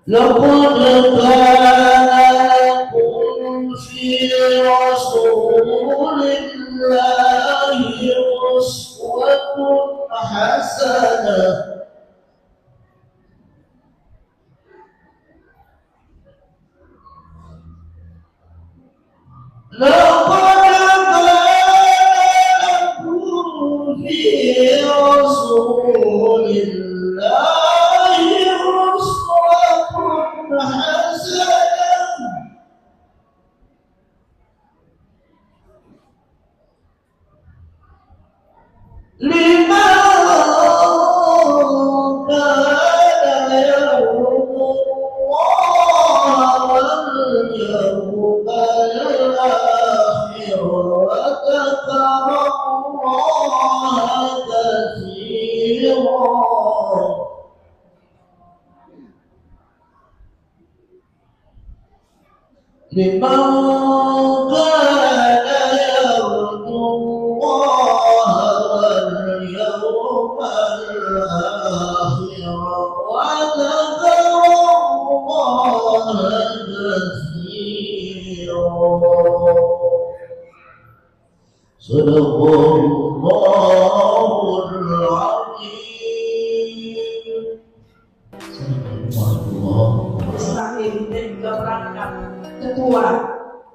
لقد كان لكم في رسول الله أسوة حسنة ketua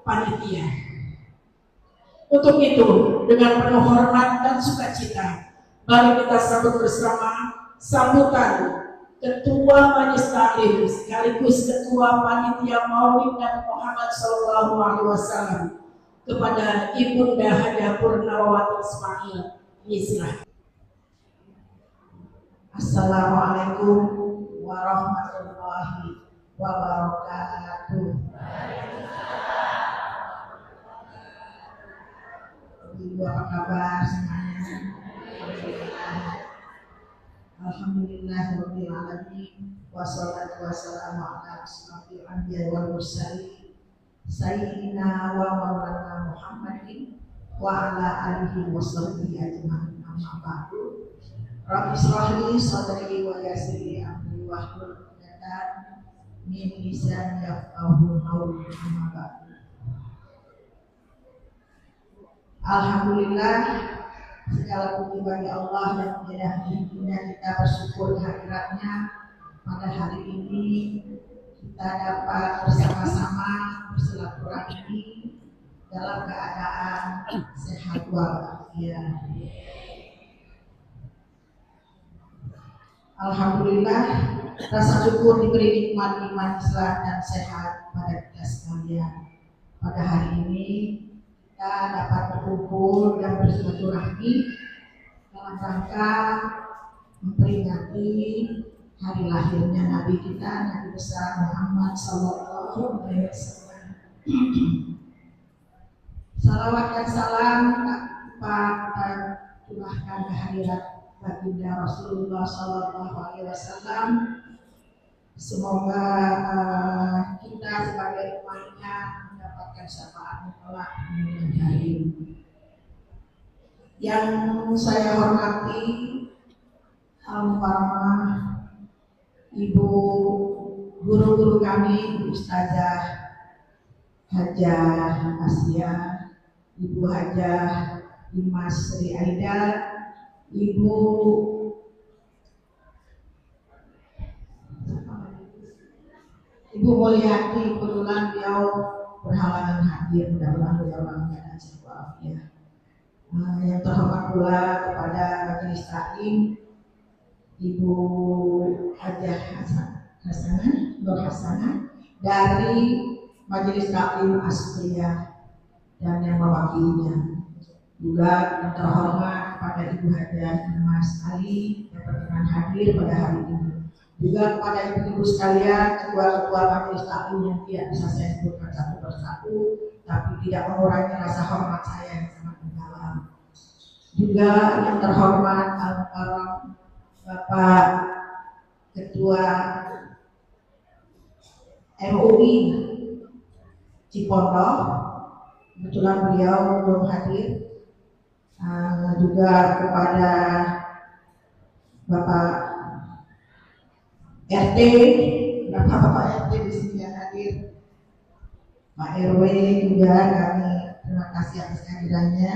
panitia. Untuk itu, dengan penuh hormat dan sukacita, mari kita sambut bersama sambutan Ketua Majelis Taklim sekaligus Ketua Panitia Maulid Nabi Muhammad SAW kepada Ibunda Hajah Purnawati Ismail. Bismillah. Assalamualaikum warahmatullahi wabarakatuh. Ibu, apa kabar semuanya? Alhamdulillahirabbil alamin wassalatu wassalamu ala asyrofil anbiya'i wal mursalin sayyidina wa maulana Muhammadin wa ala alihi washabbihi ajmain. Amma ba'du. Rabbi shrah li sadri wa yassir li amri wahlul 'uqdatam min lisani yafqahu qawli. Amma ba'du. Alhamdulillah, segala puji bagi Allah yang menjadi hidupnya kita bersyukur hadiratnya pada hari ini kita dapat bersama-sama bersilaturahmi dalam keadaan sehat walafiat. Alhamdulillah, rasa syukur diberi nikmat iman Islam dan sehat pada kita sekalian. Pada hari ini kita dapat berkumpul dan bersilaturahmi dalam rangka memperingati hari lahirnya Nabi kita, Nabi besar Muhammad SAW. Salawat dan salam kita curahkan kehadirat baginda Rasulullah SAW. Semoga kita sebagai umatnya mendapatkan syafaat kelak di hari ini. Yang saya hormati almarhumah Ibu guru-guru kami, Ustazah Hajah Asia, Ibu Hajah Dimas Sri Aida, Ibu Mulyati, kebetulan beliau berhalangan hadir, mudah-mudahan beliau dalam keadaan sehat walafiat. Yang terhormat pula kepada Majelis Taklim Ibu Hajah Nur Hasanah dari Majelis Taklim Asriyah dan yang mewakilinya. Juga yang terhormat kepada Ibu Hajah Mas Ali yang berkenan hadir pada hari ini. Juga kepada ibu-ibu sekalian, ketua-ketua Majelis Taklim yang tidak bisa saya sebutkan satu persatu, tapi tidak mengurangi rasa hormat saya yang sangat mendalam. Juga yang terhormat Al-Mukarram Bapak Ketua MUI Cipondoh, kebetulan beliau belum hadir. Juga kepada Bapak RT, Bapak RT di sini yang hadir, Pak RW juga kami terima kasih atas kehadirannya,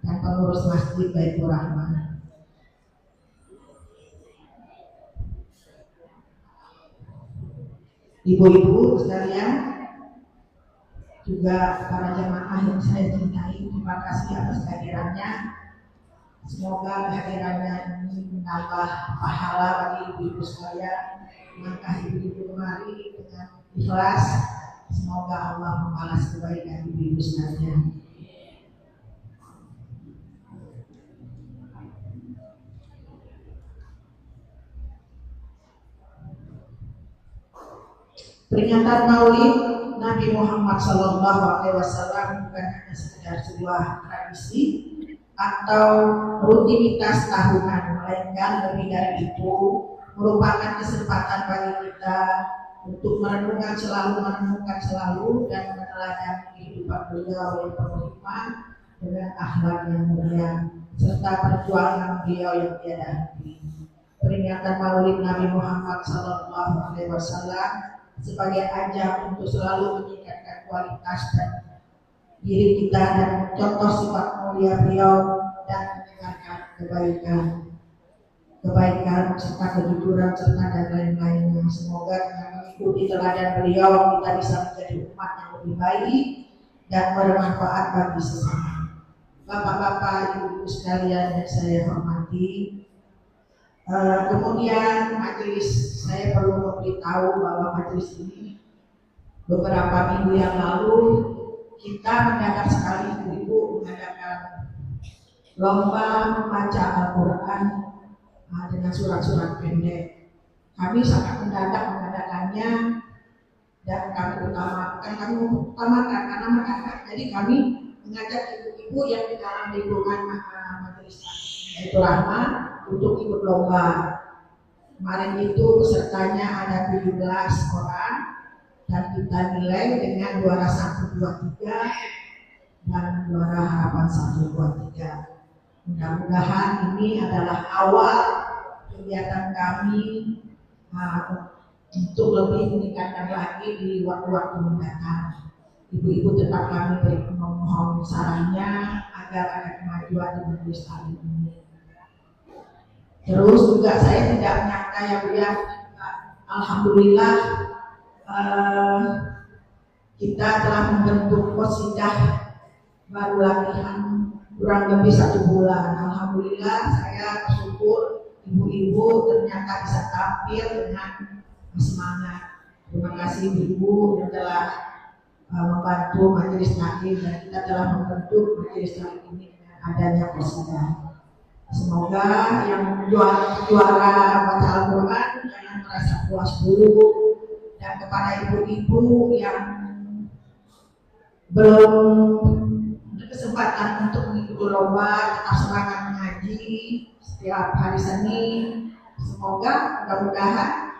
dan pengurus masjid Baitur Rahman. Ibu-ibu sekalian, juga para jemaah yang saya cintai, terima kasih atas kehadirannya. Semoga kehadirannya ini menambah pahala bagi ibu-ibu sekalian, mengangkat ibu-ibu kemari dengan ikhlas. Semoga Allah membalas kebaikan ibu-ibu sekalian. Peringatan Maulid Nabi Muhammad SAW bukan hanya sekedar sebuah tradisi atau rutinitas tahunan, melainkan lebih dari itu merupakan kesempatan bagi kita untuk merenungkan selalu dan meneladani kehidupan beliau yang penuh hikmah dengan akhlak yang mulia serta perjuangan beliau yang tiada henti. Peringatan Maulid Nabi Muhammad SAW sebagai ajang untuk selalu meningkatkan kualitas dan diri kita dan contoh sifat mulia beliau dan mendengarkan kebaikan serta kejujuran serta dan lain-lainnya. Semoga dengan mengikuti teladan beliau kita bisa menjadi umat yang lebih baik dan bermanfaat bagi sesama. Bapak-bapak, ibu-ibu sekalian yang saya hormati, kemudian majelis, saya perlu memberitahu bahwa majelis ini beberapa minggu yang lalu kita mendadak sekali ibu-ibu mengadakan lomba membaca Al-Quran dengan surat-surat pendek. Kami sangat mendadak mengadakannya dan kami utamakan karena mendadak. Jadi kami mengajak ibu-ibu yang di dalam lingkungan majelis Baitur Rahman untuk ikut lomba. Kemarin itu pesertanya ada 17 orang dan kita nilai dengan juara 1, 2, 3 dan juara harapan 1, 2, 3. Mudah-mudahan ini adalah awal kegiatan kami untuk lebih meningkatkan lagi di waktu-waktu mendatang. Ibu-ibu tetap kami memohon sarannya agar ada kemajuan di majelis taklim ini. Terus juga saya tidak menyangka ya Bu ya, alhamdulillah kita telah membentuk Qasidah baru latihan kurang lebih 1 bulan. Alhamdulillah saya bersyukur ibu-ibu ternyata bisa tampil dengan semangat. Terima kasih ibu yang telah membantu majelis taklim dan kita telah membentuk majelis taklim ini dengan adanya Qasidah. Semoga yang juara baca Al-Quran jangan merasa puas dulu, dan kepada ibu-ibu yang belum berkesempatan untuk mengikuti lomba tetap semangat mengaji setiap hari Senin. Semoga mudah-mudahan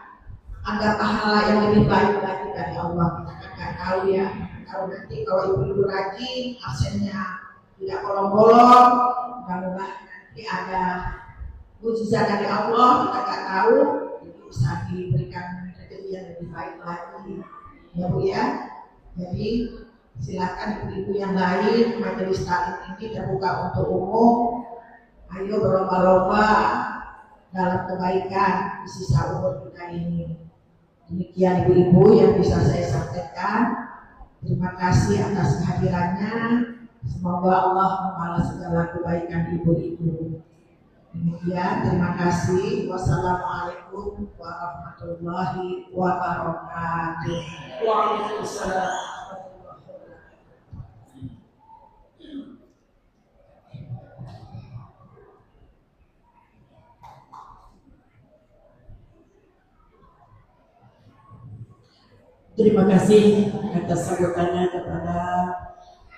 ada pahala yang lebih baik lagi dari Allah. Kita kan nggak tahu ya, kalau nanti kalau ibu-ibu rajin absennya tidak bolong-bolong, mudah-mudahan ada mujizat dari Allah, kita nggak tahu, itu bisa diberikan rezeki yang lebih baik lagi ya Bu ya. Jadi silakan ibu-ibu yang lain, majelis taklim ini terbuka untuk umum. Ayo berlomba-lomba dalam kebaikan di sisa umur kita ini. Demikian ibu-ibu yang bisa saya sampaikan. Terima kasih atas kehadirannya. Semoga Allah membalas segala kebaikan ibu-ibu. Demikian, terima kasih. Wassalamualaikum warahmatullahi wabarakatuh. Waalaikumsalam. Terima kasih atas sambutannya kepada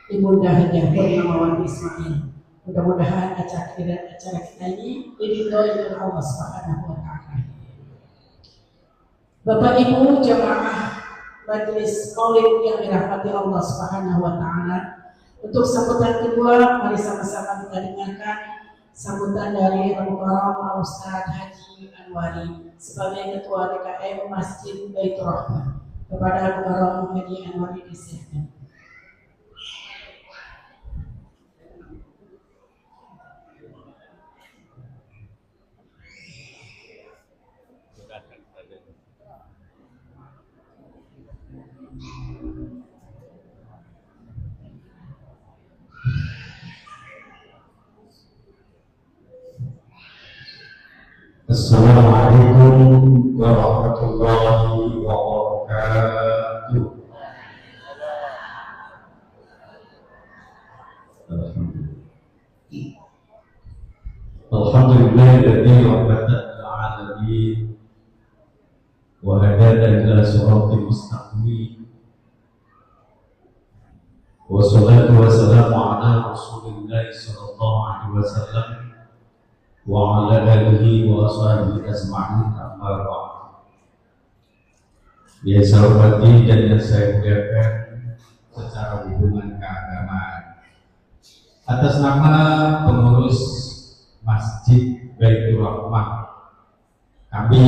Ibunda Hajah Purnamawan Ismail. Mudah-mudahan acara kita ini diridhoi oleh Allah Subhanahu wa Ta'ala. Bapak Ibu jemaah majelis maulid yang dirahmati Allah Subhanahu wa taala. Untuk sambutan kedua, mari sama-sama kita dengarkan sambutan dari Al-Mukarram Ustaz Haji Anwari sebagai Ketua DKM Masjid Baitur Rahmah. Kepada Al-Mukarram Haji Anwari disilakan. Assalamualaikum warahmatullahi wabarakatuh. Alhamdulillahilladzi rahmatan lil alamin wa hadana ila siratal mustaqim. Wassalatu wassalamu ala Rasulillah sallallahu alaihi wasallam wa ala alihi wa ashabihi ajma'in, amma ba'd. Yang saya hormati dan yang saya muliakan secara hubungan keagamaan, atas nama pengurus Masjid Baitur Rahmah, kami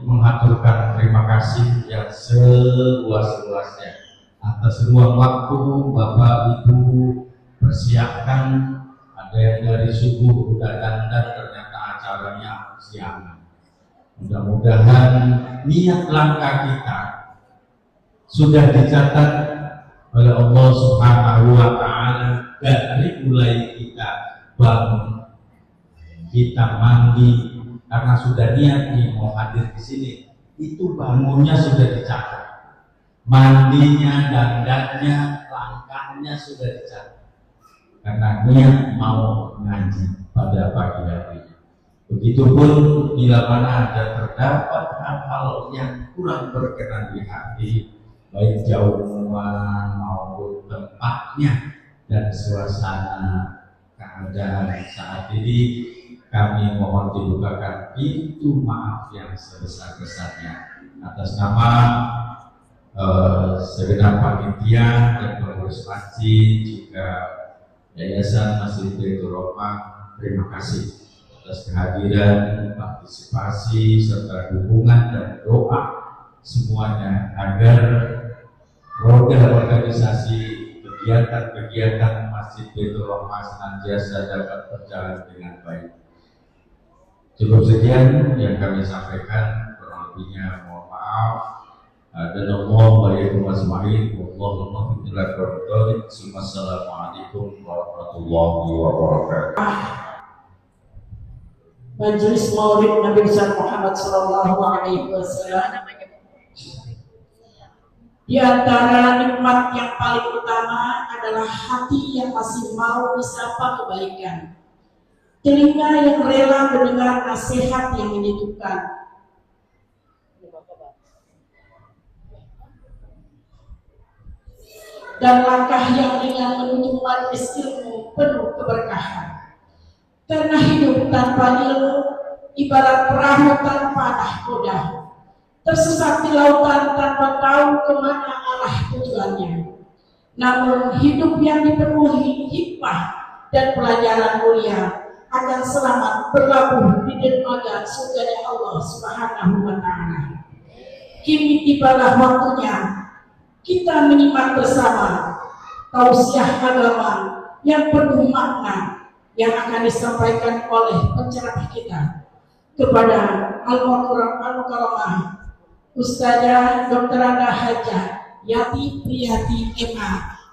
mengaturkan terima kasih yang seluas-luasnya atas ruang waktu Bapak Ibu persiapkan. Ada yang dari subuh udah dandan, ternyata acaranya siang. Mudah-mudahan niat langkah kita sudah dicatat oleh Allah Subhanahu wa taala dari mulai kita bangun, kita mandi karena sudah niat nih mau hadir di sini, itu bangunnya sudah dicatat, mandinya, dandannya, langkahnya sudah dicatat. Karena niat mau ngaji pada pagi hari. Begitupun bila mana ada terdapat hal-hal yang kurang berkenan di hati, baik jauhan maupun tempatnya dan suasana keadaan saat ini, kami mohon dibukakan pintu maaf yang sebesar-besarnya atas nama segenap panitia dan pengurus masjid juga Yayasan Masjid Baitur Rahmah. Terima kasih atas kehadiran, partisipasi, serta dukungan dan doa semuanya agar roda organisasi kegiatan-kegiatan Masjid Baitur Rahmah senantiasa dapat berjalan dengan baik. Cukup sekian yang kami sampaikan, kurang lebihnya mohon maaf. Dan Allah barikum asma'in wallahu billahi taufiq. Assalamualaikum warahmatullahi wabarakatuh. Majelis Maulid Nabi Muhammad sallallahu alaihi wasallam, di antara nikmat yang paling utama adalah hati yang masih mau disapa kebaikan, telinga yang rela mendengar nasihat yang menyejukkan, dan langkah yang ringan menuju majelis ilmu penuh keberkahan. Karena hidup tanpa ilmu ibarat perahu tanpa nahkoda, tersesat di lautan tanpa tahu kemana arah tujuannya. Namun hidup yang dipenuhi hikmah dan pelajaran mulia akan selamat berlabuh di dermaga surganya Allah Subhanahu wa taala. Kini tibalah waktunya kita menyimak bersama tausiah agama yang penuh makna yang akan disampaikan oleh penceramah kita kepada Al-Mukarramah Ustazah Dr. Anda Hajah Yati Priyati MA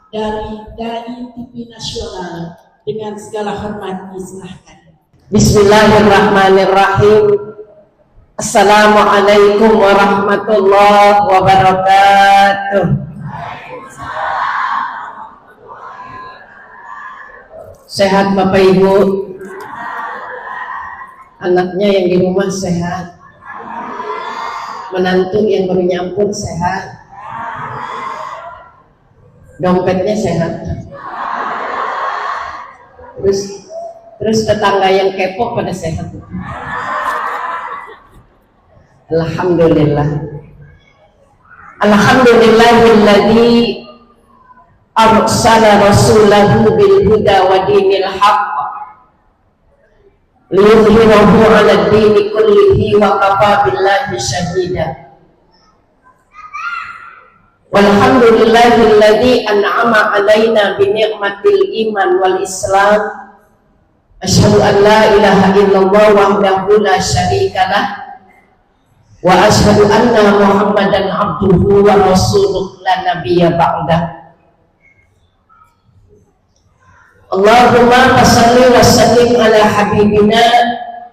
dari TV Nasional. Dengan segala hormat disilahkan. Bismillahirrahmanirrahim. Assalamualaikum warahmatullahi wabarakatuh. Sehat Bapak Ibu? Anaknya yang di rumah sehat? Menantu yang baru nyampur sehat? Dompetnya sehat? Terus tetangga yang kepo pada sehat? Alhamdulillah. Alhamdulillahilladzi arsala rasulahu bil huda wa dinil haqq liyudhhirahu 'ala ad-dini kullihi wa kafa billahi shahida. Walhamdulillahilladzi an'ama 'alaina bi ni'matil iman wal islam. Asyhadu an la ilaha illallah wahdahu la syarikalah wa asyhadu anna Muhammadan abduhu wa rasuluhu la nabiyya ba'dah. Allahumma salli wa sallim ala habibina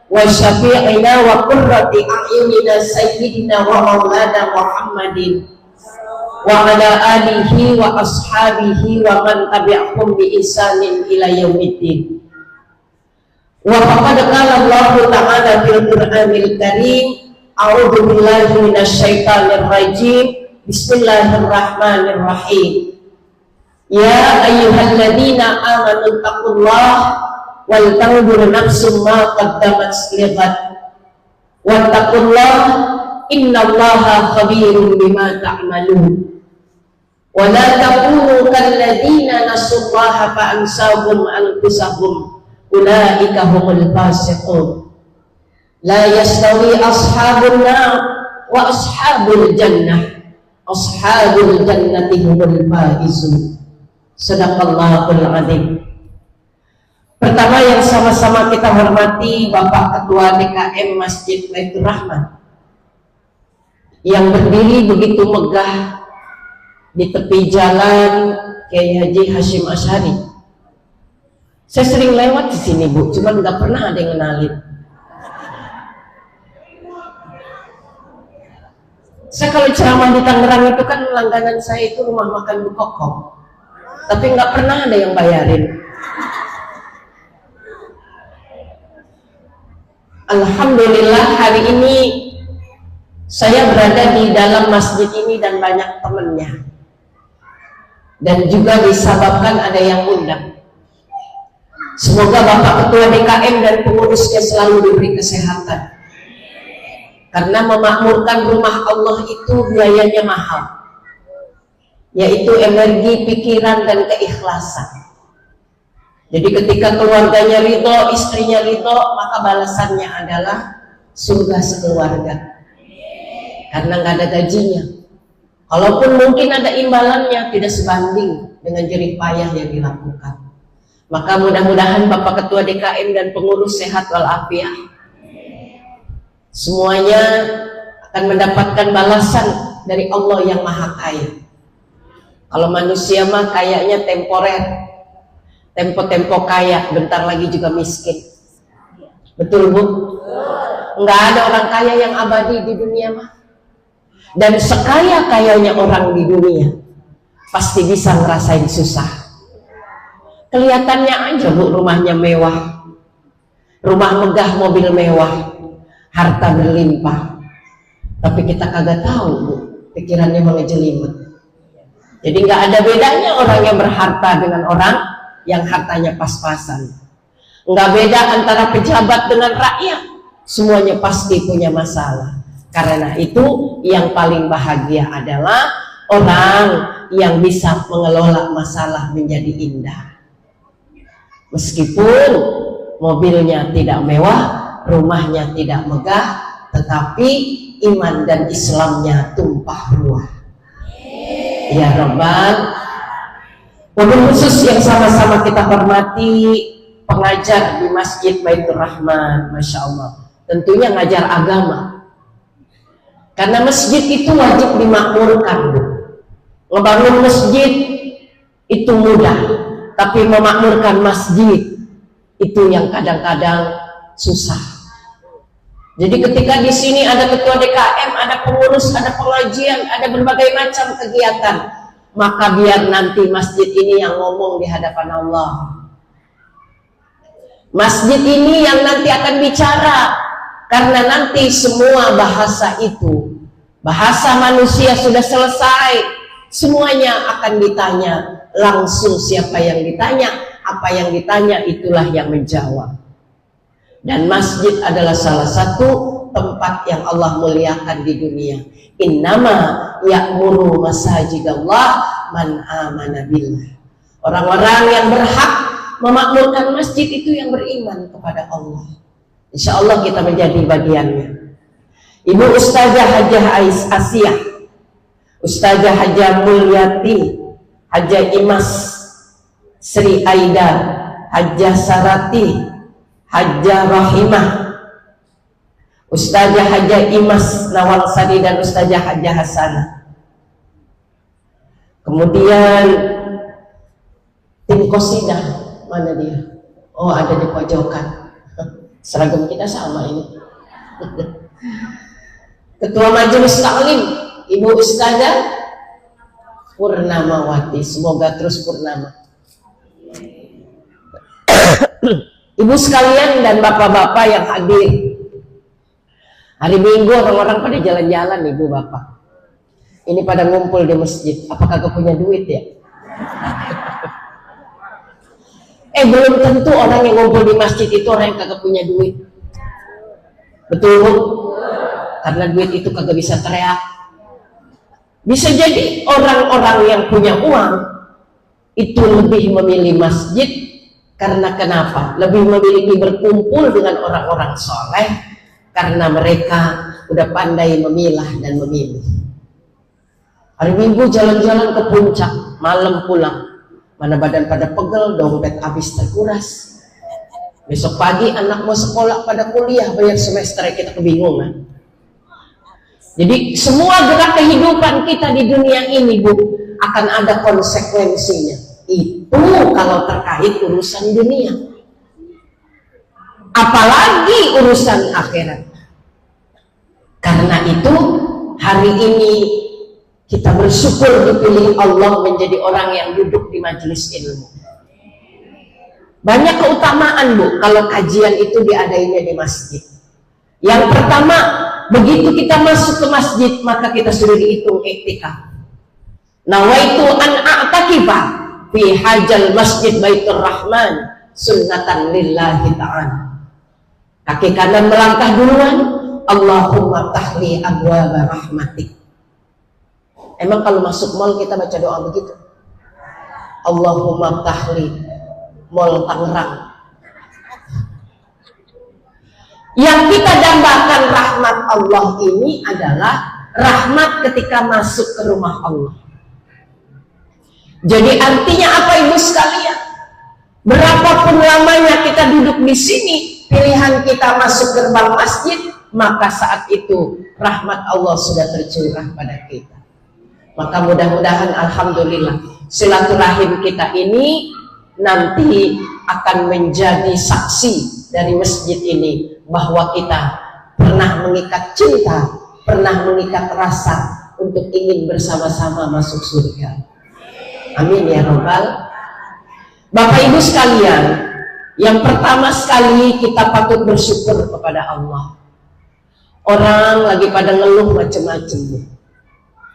wa syafi'ina wa qurrati a'yunina sayyidina wa maulana Muhammadin wa ala alihi wa ashabihi wa man tabi'ahum bi ihsanin ila yaumiddin. Wa faqad qala Allah ta'ala fil Qur'anil Karim, a'udzu billahi minasyaitonir rajim, bismillahirrahmanirrahim. Ya ayyuhalladzina amanu taqullaha wal tanzur nafsum ma qaddamat lighad wattaqullaha innallaha khabirun bima ta'malun. Wa la takunu kalladzina nasullaha fa ansahum anfusahum ulaika humul fasiqun. La yastawi ashabun nar wa ashabul jannah, ashabul jannati humul faizun. Sadaqallahul adzim. Pertama yang sama-sama kita hormati Bapak Ketua DKM Masjid Baitur Rahman yang berdiri begitu megah di tepi jalan Kiai Haji Hashim Asy'ari. Saya sering lewat di sini, Bu, cuman nggak pernah ada yang kenalin. Saya kalau ceramah di Tangerang itu kan langganan saya itu rumah makan Bu Kokom, tapi nggak pernah ada yang bayarin. Alhamdulillah hari ini saya berada di dalam masjid ini dan banyak temannya, dan juga disebabkan ada yang undang. Semoga Bapak Ketua DKM dan pengurusnya selalu diberi kesehatan, karena memakmurkan rumah Allah itu biayanya mahal, yaitu energi, pikiran, dan keikhlasan. Jadi ketika keluarganya ridho, istrinya ridho, maka balasannya adalah surga sekeluarga, karena nggak ada gajinya. Kalaupun mungkin ada imbalannya, tidak sebanding dengan jerih payah yang dilakukan. Maka mudah-mudahan Bapak Ketua DKM dan pengurus sehat walafiat, semuanya akan mendapatkan balasan dari Allah yang Maha Kaya. Kalau manusia mah kayaknya temporer, tempo-tempo kaya, bentar lagi juga miskin. Betul, Bu? Nggak ada orang kaya yang abadi di dunia mah. Dan sekaya-kayanya orang di dunia pasti bisa ngerasain susah. Kelihatannya aja, Bu, rumahnya mewah, rumah megah, mobil mewah, harta berlimpah, tapi kita kagak tahu, Bu, pikirannya mengejelimet. Jadi nggak ada bedanya orang yang berharta dengan orang yang hartanya pas-pasan. Nggak beda antara pejabat dengan rakyat, semuanya pasti punya masalah. Karena itu yang paling bahagia adalah orang yang bisa mengelola masalah menjadi indah. Meskipun mobilnya tidak mewah, rumahnya tidak megah, tetapi iman dan Islamnya tumpah ruah. Ya Rabbal. Wabil khusus yang sama-sama kita hormati pengajar di Masjid Baitur Rahman, Masya Allah, tentunya ngajar agama. Karena masjid itu wajib dimakmurkan. Ngebangun masjid itu mudah, tapi memakmurkan masjid itu yang kadang-kadang susah. Jadi ketika di sini ada ketua DKM, ada pengurus, ada pengajian, ada berbagai macam kegiatan, maka biar nanti masjid ini yang ngomong di hadapan Allah. Masjid ini yang nanti akan bicara, karena nanti semua bahasa itu, bahasa manusia sudah selesai, semuanya akan ditanya langsung. Siapa yang ditanya, apa yang ditanya, itulah yang menjawab. Dan masjid adalah salah satu tempat yang Allah muliakan di dunia. Innama ya'muru masajidallah man amana billah. Orang-orang yang berhak memakmurkan masjid itu yang beriman kepada Allah. Insya Allah kita menjadi bagiannya. Ibu Ustazah Hajah Asia, Ustazah Hajah Mulyati, Hajah Imas Sri Aida, Hajah Sarati, Hajah Rahimah, Ustazah Hajah Imas Nawangsari, dan Ustazah Hajah Hasanah. Kemudian tim Qosidah, mana dia? Oh, ada di pojokan. Seragam kita sama ini. Ketua Majelis Taklim Ibu Ustazah Purnamawati, semoga terus purnama. Ibu sekalian dan bapak-bapak yang hadir, hari Minggu orang-orang pada jalan-jalan, ibu bapak ini pada ngumpul di masjid. Apakah kagak punya duit ya? Belum tentu orang yang ngumpul di masjid itu orang yang kagak punya duit. Betul Bu? Karena duit itu kagak bisa teriak. Bisa jadi orang-orang yang punya uang itu lebih memilih masjid. Karena kenapa? Lebih memiliki berkumpul dengan orang-orang soleh, karena mereka udah pandai memilah dan memilih. Hari Minggu jalan-jalan ke puncak, malam pulang. Mana badan pada pegel, dompet habis terkuras. Besok pagi anak mau sekolah pada kuliah, bayar semester, kita kebingungan. Jadi semua gerak kehidupan kita di dunia ini, Bu, akan ada konsekuensinya. Itu kalau terkait urusan dunia, apalagi urusan akhirat. Karena itu hari ini kita bersyukur dipilih Allah menjadi orang yang duduk di majelis ilmu. Banyak keutamaan Bu kalau kajian itu diadainya di masjid. Yang pertama, begitu kita masuk ke masjid maka kita sudah dihitung iktikaf. Nawaitu an a'takifa fi hajal masjid baitur rahman sunnatan lillahi ta'ala. Kaki kanan melangkah duluan, Allahumma tahli abwaba rahmatik. Emang kalau masuk mall kita baca doa begitu? Allahumma tahli mall Tangerang. Yang kita dambakan rahmat Allah ini adalah rahmat ketika masuk ke rumah Allah. Jadi artinya apa ibu sekalian? Berapapun lamanya kita duduk di sini, pilihan kita masuk gerbang masjid, maka saat itu rahmat Allah sudah tercurah pada kita. Maka mudah-mudahan alhamdulillah silaturahim kita ini nanti akan menjadi saksi dari masjid ini bahwa kita pernah mengikat cinta, pernah mengikat rasa untuk ingin bersama-sama masuk surga. Amin ya Rabbal. Bapak Ibu sekalian, yang pertama sekali kita patut bersyukur kepada Allah. Orang lagi pada ngeluh macam-macam.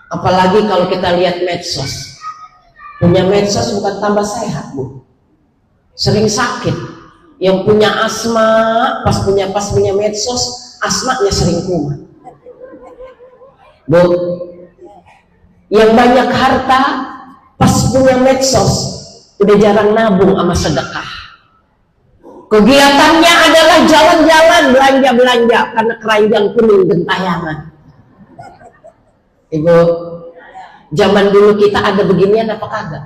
Apalagi kalau kita lihat medsos. Punya medsos bukan tambah sehat Bu, sering sakit. Yang punya asma pas punya medsos, asmanya sering kumat. Bu, yang banyak harta pas punya medsos udah jarang nabung sama sedekah. Kegiatannya adalah jalan-jalan, belanja-belanja karena keranjang kuning gentayangan. Ibu, zaman dulu kita ada beginian apa kagak?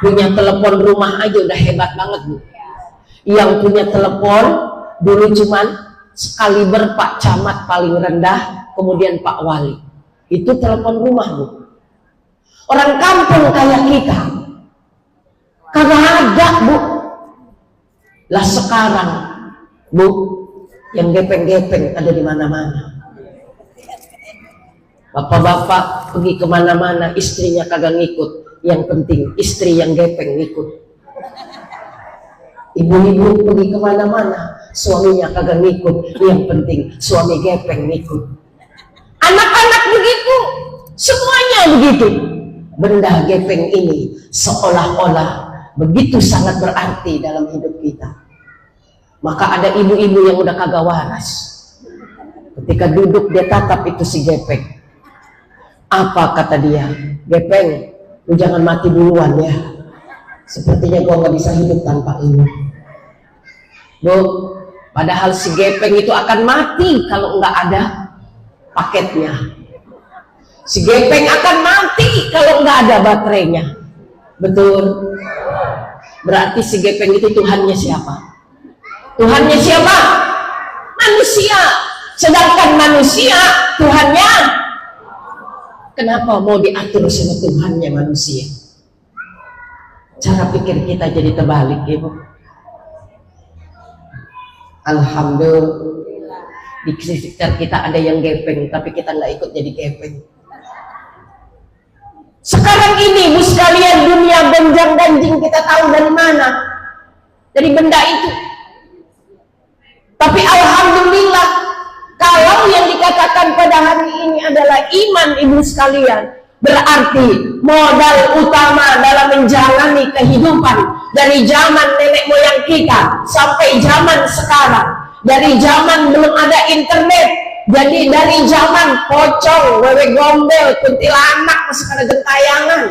Punya telepon rumah aja udah hebat banget Bu. Yang punya telepon dulu cuman sekali Pak Camat paling rendah, kemudian Pak Wali. Itu telepon rumah Bu. Orang kampung kayak kita kagak ada Bu. Lah sekarang Bu, yang gepeng-gepeng ada di mana-mana. Bapak-bapak pergi kemana-mana, istrinya kagak ngikut. Yang penting istri yang gepeng ngikut. Ibu-ibu pergi kemana-mana, suaminya kagak ngikut. Yang penting suami gepeng ngikut. Anak-anak begitu, semuanya begitu. Benda gepeng ini seolah-olah begitu sangat berarti dalam hidup kita. Maka ada ibu-ibu yang udah kagak waras. Ketika duduk dia tatap itu si Gepeng. Apa kata dia? Gepeng, lu jangan mati duluan ya. Sepertinya gua nggak bisa hidup tanpa lu. Bu, padahal si Gepeng itu akan mati kalau nggak ada paketnya. Si Gepeng akan mati kalau nggak ada baterainya. Betul. Berarti si Gepeng itu Tuhannya siapa? Tuhannya siapa? Manusia. Sedangkan manusia Tuhannya, kenapa mau diatur sama Tuhannya manusia? Cara pikir kita jadi terbalik, Ibu. Alhamdulillah, di sekitar kita ada yang gepeng, tapi kita nggak ikut jadi gepeng. Sekarang ini, Bu sekalian, dunia gonjang-ganjing kita tahu dari mana? Dari benda itu. Tapi alhamdulillah, kalau yang dikatakan pada hari ini adalah iman, Ibu sekalian, berarti modal utama dalam menjalani kehidupan dari zaman nenek moyang kita sampai zaman sekarang, dari zaman belum ada internet, jadi dari zaman pocong, wewe gombel, kuntilanak masih pada gentayangan,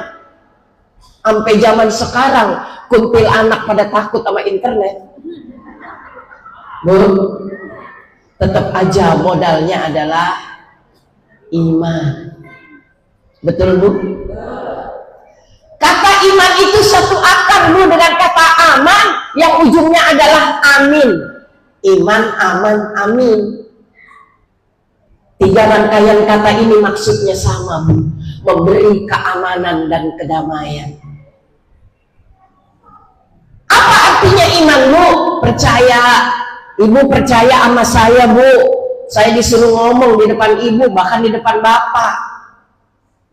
sampai zaman sekarang kuntilanak pada takut sama internet. Bu, tetap aja modalnya adalah iman. Betul, Bu? Kata iman itu satu akar, Bu, dengan kata aman yang ujungnya adalah amin. Iman, aman, amin. 3 rangkaian kata ini maksudnya sama, Bu. Memberi keamanan dan kedamaian. Apa artinya iman, Bu? Percaya. Ibu percaya sama saya, Bu. Saya disuruh ngomong di depan Ibu, bahkan di depan Bapak.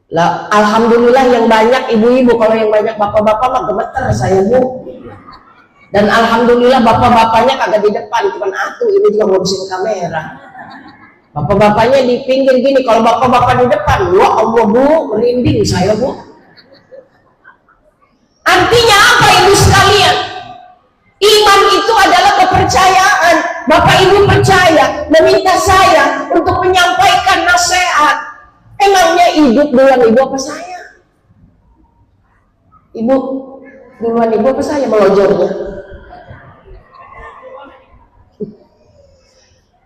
Lah, alhamdulillah yang banyak ibu-ibu, kalau yang banyak bapak-bapak mah gemeter saya, Bu. Dan alhamdulillah bapak-bapaknya kagak di depan, cuma atu, ini juga ngurusin kamera. Bapak-bapaknya di pinggir gini, kalau bapak-bapak di depan, wah Allah, Bu, merinding saya, Bu. Artinya apa, Ibu sekalian? Iman itu adalah kepercayaan. Bapak Ibu percaya, meminta saya untuk menyampaikan nasihat. Emangnya hidup duluan Ibu apa saya? Ibu duluan Ibu apa saya melojornya?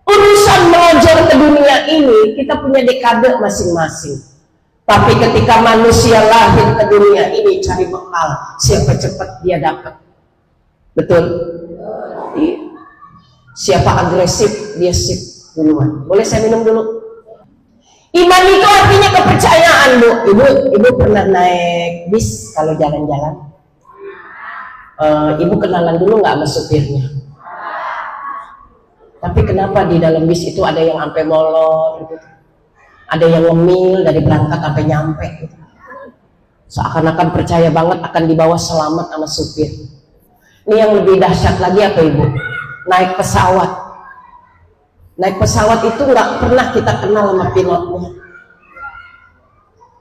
Urusan melojor ke dunia ini kita punya dekade masing-masing. Tapi ketika manusia lahir ke dunia ini cari bekal, siapa cepat dia dapat. Betul? Siapa agresif dia sip duluan. Boleh saya minum dulu? Iman itu artinya kepercayaan, Bu. Ibu pernah naik bis kalau jalan-jalan? Ibu kenalan dulu nggak sama supirnya? Tapi kenapa di dalam bis itu ada yang sampai molor gitu? Ada yang ngemil dari berangkat sampai nyampe gitu. Seakan-akan percaya banget akan dibawa selamat sama supir. Ini yang lebih dahsyat lagi apa, Ibu? Naik pesawat. Naik pesawat itu nggak pernah kita kenal sama pilotnya.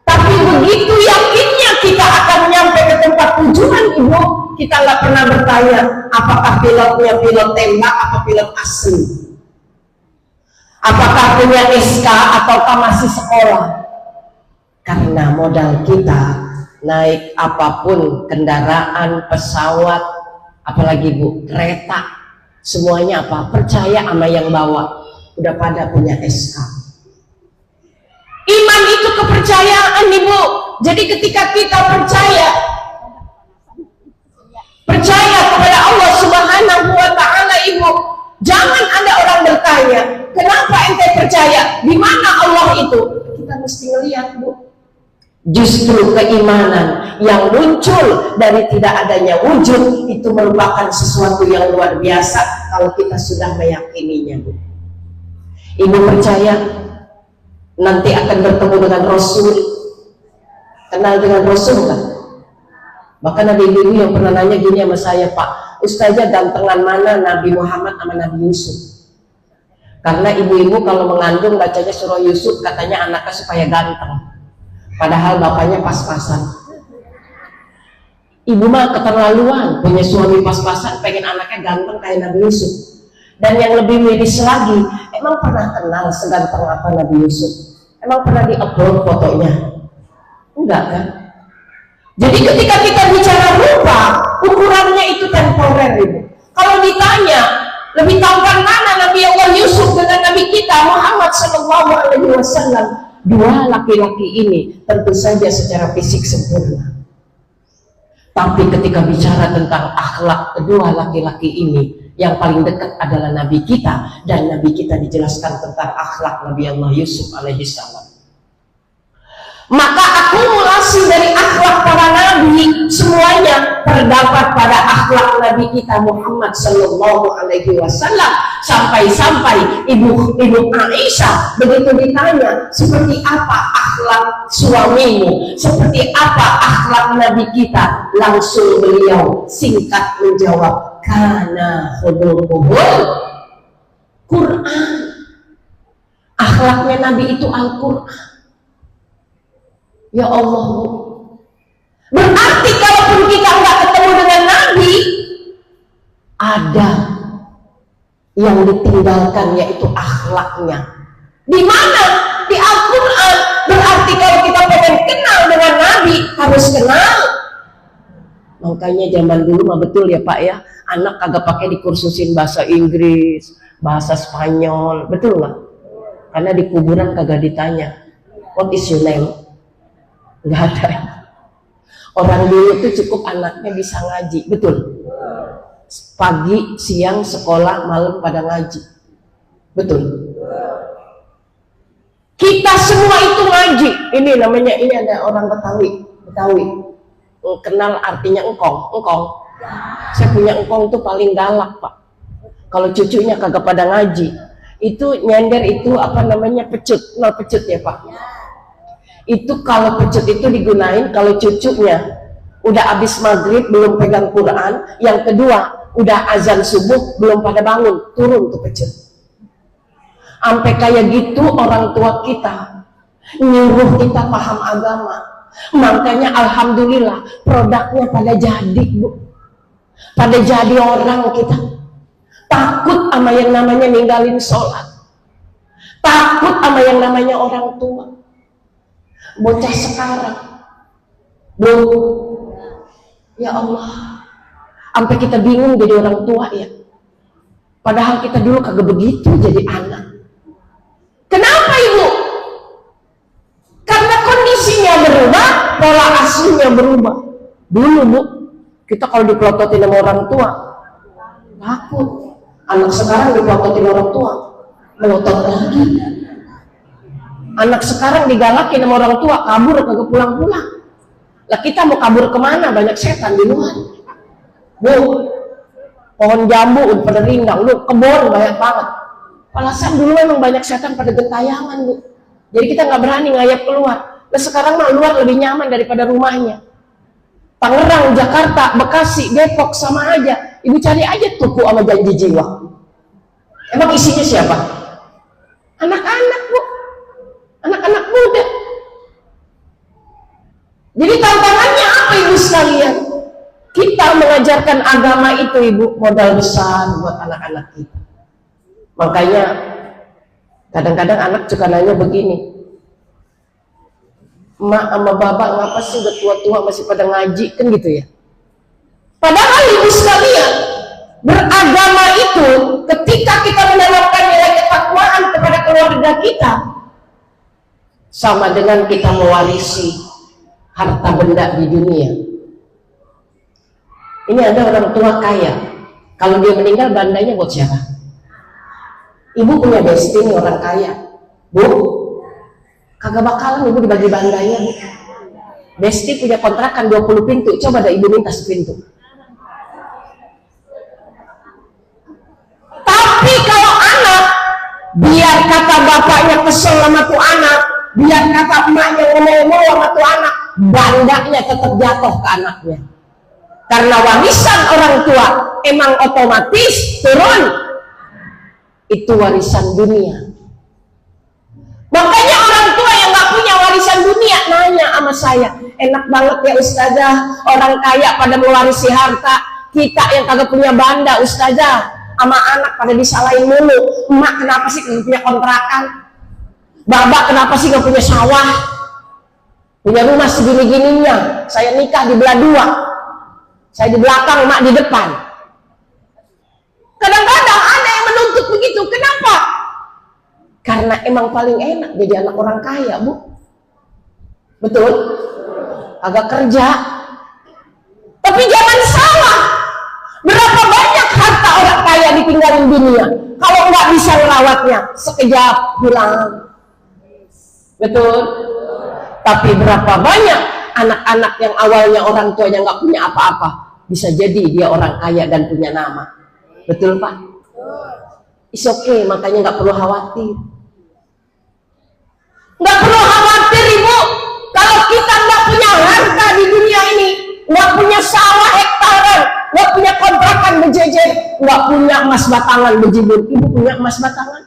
Tapi begitu yakinnya kita akan nyampe ke tempat tujuan, Ibu, kita nggak pernah bertanya apakah pilotnya pilot tembak apa pilot asli, apakah punya SK ataukah masih sekolah. Karena modal kita naik apapun, kendaraan, pesawat, apalagi, Bu, kereta, semuanya apa? Percaya sama yang bawa. Udah pada punya SK. Iman itu kepercayaan, Ibu. Jadi ketika kita percaya kepada Allah Subhanahu wa Ta'ala, Ibu, jangan ada orang bertanya, kenapa ente percaya? Di mana Allah itu? Kita mesti ngelihat, Bu. Justru keimanan yang muncul dari tidak adanya wujud itu merupakan sesuatu yang luar biasa kalau kita sudah meyakininya, Bu. Ibu percaya nanti akan bertemu dengan Rasul. Kenal dengan Rasul kan? Bahkan ada ibu yang pernah nanya gini sama saya, Pak, Ustazah gantengan mana Nabi Muhammad sama Nabi Yusuf? Karena ibu-ibu kalau mengandung bacanya surah Yusuf, katanya anaknya supaya ganteng. Padahal bapaknya pas-pasan. Ibu mah keterlaluan, punya suami pas-pasan, pengen anaknya ganteng kayak Nabi Yusuf. Dan yang lebih miris lagi, emang pernah kenal seganteng apa Nabi Yusuf? Emang pernah di-upload fotonya? Enggak kan? Jadi ketika kita bicara rupa, ukurannya itu temporer Ibu. Kalau ditanya, lebih tampan mana Nabi Allah Yusuf dengan Nabi kita Muhammad SAW? Dua laki-laki ini tentu saja secara fisik sempurna. Tapi ketika bicara tentang akhlak kedua laki-laki ini, yang paling dekat adalah Nabi kita, dan Nabi kita dijelaskan tentang akhlak Nabi Allah Yusuf alaihissalam. Maka akumulasi dari akhlak para nabi semuanya terdapat pada akhlak Nabi kita Muhammad Sallallahu Alaihi Wasallam. Sampai-sampai ibu Aisyah begitu ditanya seperti apa akhlak suamimu, seperti apa akhlak Nabi kita, langsung beliau singkat menjawab, kana khuluquhul Quran. Akhlaknya Nabi itu Al-Quran. Ya Allah, Bu. Berarti kalaupun kita nggak ketemu dengan Nabi, ada yang ditinggalkan, yaitu akhlaknya. Di mana? Di Al-Quran. Berarti kalau kita pengen kenal dengan Nabi, harus kenal. Makanya zaman dulu mah betul ya Pak ya, anak kagak pakai dikursusin bahasa Inggris, bahasa Spanyol, betul nggak? Karena di kuburan kagak ditanya, what is your name? Nggak ada. Orang dulu tuh cukup anaknya bisa ngaji, betul. Pagi, siang sekolah, malam pada ngaji, betul. Kita semua itu ngaji. Ini namanya, ini ada orang Betawi. Kenal artinya engkong. Saya punya engkong tuh paling galak Pak. Kalau cucunya kagak pada ngaji, itu nyender itu apa namanya pecut, nol pecut ya Pak. Itu kalau pecut itu digunain kalau cucunya udah habis maghrib belum pegang Quran, yang kedua udah azan subuh belum pada bangun, turun tuh pecut. Sampai kayak gitu orang tua kita nyuruh kita paham agama. Makanya alhamdulillah produknya pada jadi Bu, pada jadi orang kita. Takut sama yang namanya ninggalin sholat, takut sama yang namanya orang tua. Bocah sekarang, Bu, ya Allah, sampai kita bingung jadi orang tua ya. Padahal kita dulu kagak begitu jadi anak. Kenapa Ibu? Karena kondisinya berubah, pola asuhnya berubah. Dulu Bu, kita kalau dipelototin sama orang tua, takut. Anak sekarang dipelototin orang tua, melotot lagi. Anak sekarang digalakin sama orang tua, kabur kagak pulang-pulang. Lah kita mau kabur kemana? Banyak setan di luar. Bu, pohon jambu udah pada rindang, lu kebon banyak banget. Alasan dulu memang banyak setan pada gentayangan Bu. Jadi kita nggak berani ngayap keluar. Nah sekarang mah luar lebih nyaman daripada rumahnya. Tangerang, Jakarta, Bekasi, Depok sama aja. Ibu cari aja tuku sama Janji Jiwa. Emang isinya siapa? Anak-anak Bu. Anak-anak muda. Jadi tantangannya apa Ibu sekalian? Kita mengajarkan agama itu Ibu, modal besar buat anak-anak kita. Makanya kadang-kadang anak suka nanya begini, Mak sama Bapak ngapa sih udah tua-tua masih pada ngaji, kan gitu ya. Padahal Ibu sekalian, beragama itu ketika kita menanamkan nilai ketakwaan kepada keluarga kita, sama dengan kita mewarisi harta benda di dunia. Ini ada orang tua kaya, kalau dia meninggal bandanya buat siapa? Ibu punya bestie nih orang kaya, Bu, kagak bakalan Ibu dibagi bandanya. Bestie punya kontrakan 20 pintu, coba dah Ibu minta sepintu. Tapi kalau anak, biar kata bapaknya kesel sama tuh anak, biar kata emaknya ngomong-ngomong sama tuh anak, bandanya tetap jatuh ke anaknya. Karena warisan orang tua emang otomatis turun. Itu warisan dunia. Makanya orang tua yang gak punya warisan dunia nanya sama saya, enak banget ya Ustazah, orang kaya pada mewarisi harta, kita yang kagak punya banda Ustazah. sama anak pada disalahin mulu. Emak kenapa sih nggak punya kontrakan? Bapak kenapa sih nggak punya sawah? Punya rumah segini-gininya. Saya nikah di belah dua. Saya di belakang, emak di depan. Kadang-kadang ada yang menuntut begitu. Kenapa? Karena emang paling enak jadi anak orang kaya, Bu. Betul? Agak kerja. Tapi jangan salah. Berapa banyak harta orang kaya ditinggalin dunia. Kalau nggak bisa merawatnya, sekejap hilang. Betul? Tapi berapa banyak anak-anak yang awalnya orang tuanya nggak punya apa-apa, bisa jadi dia orang kaya dan punya nama. Betul, Pak? It's okay, makanya nggak perlu khawatir. Nggak perlu khawatir, Ibu. Kalau kita nggak punya harta di dunia ini, nggak punya sawah hektaran, nggak punya kontrakan berjejer, nggak punya emas batangan berjibun. Ibu punya emas batangan?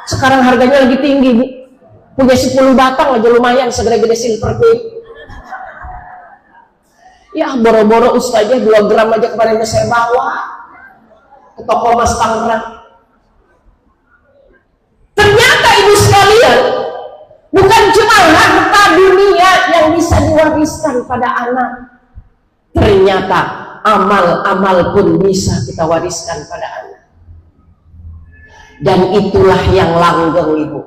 Sekarang harganya lagi tinggi, Bu. Punya 10 batang aja lumayan, segede-gede silver queen. Ya, boro-boro ustazah 2 gram aja kemarin saya bawa ke toko Mas Tangerang. Ternyata ibu sekalian, bukan cuma harta dunia yang bisa diwariskan pada anak. Ternyata amal-amal pun bisa kita wariskan pada anak. Dan itulah yang langgeng, Ibu.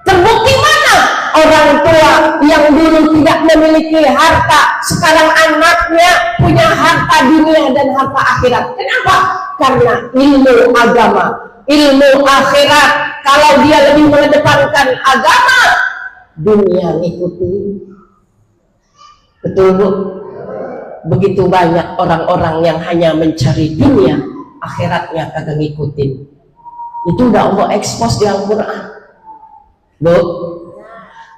Terbukti mana orang tua yang dulu tidak memiliki harta, sekarang anaknya punya harta dunia dan harta akhirat. Kenapa? Karena ilmu agama, ilmu akhirat. Kalau dia lebih mengedepankan agama, dunia ngikuti. Betul, Bu? Begitu banyak orang-orang yang hanya mencari dunia, akhiratnya kagak ngikutin. Itu udah Allah expose di Al-Quran. Bu,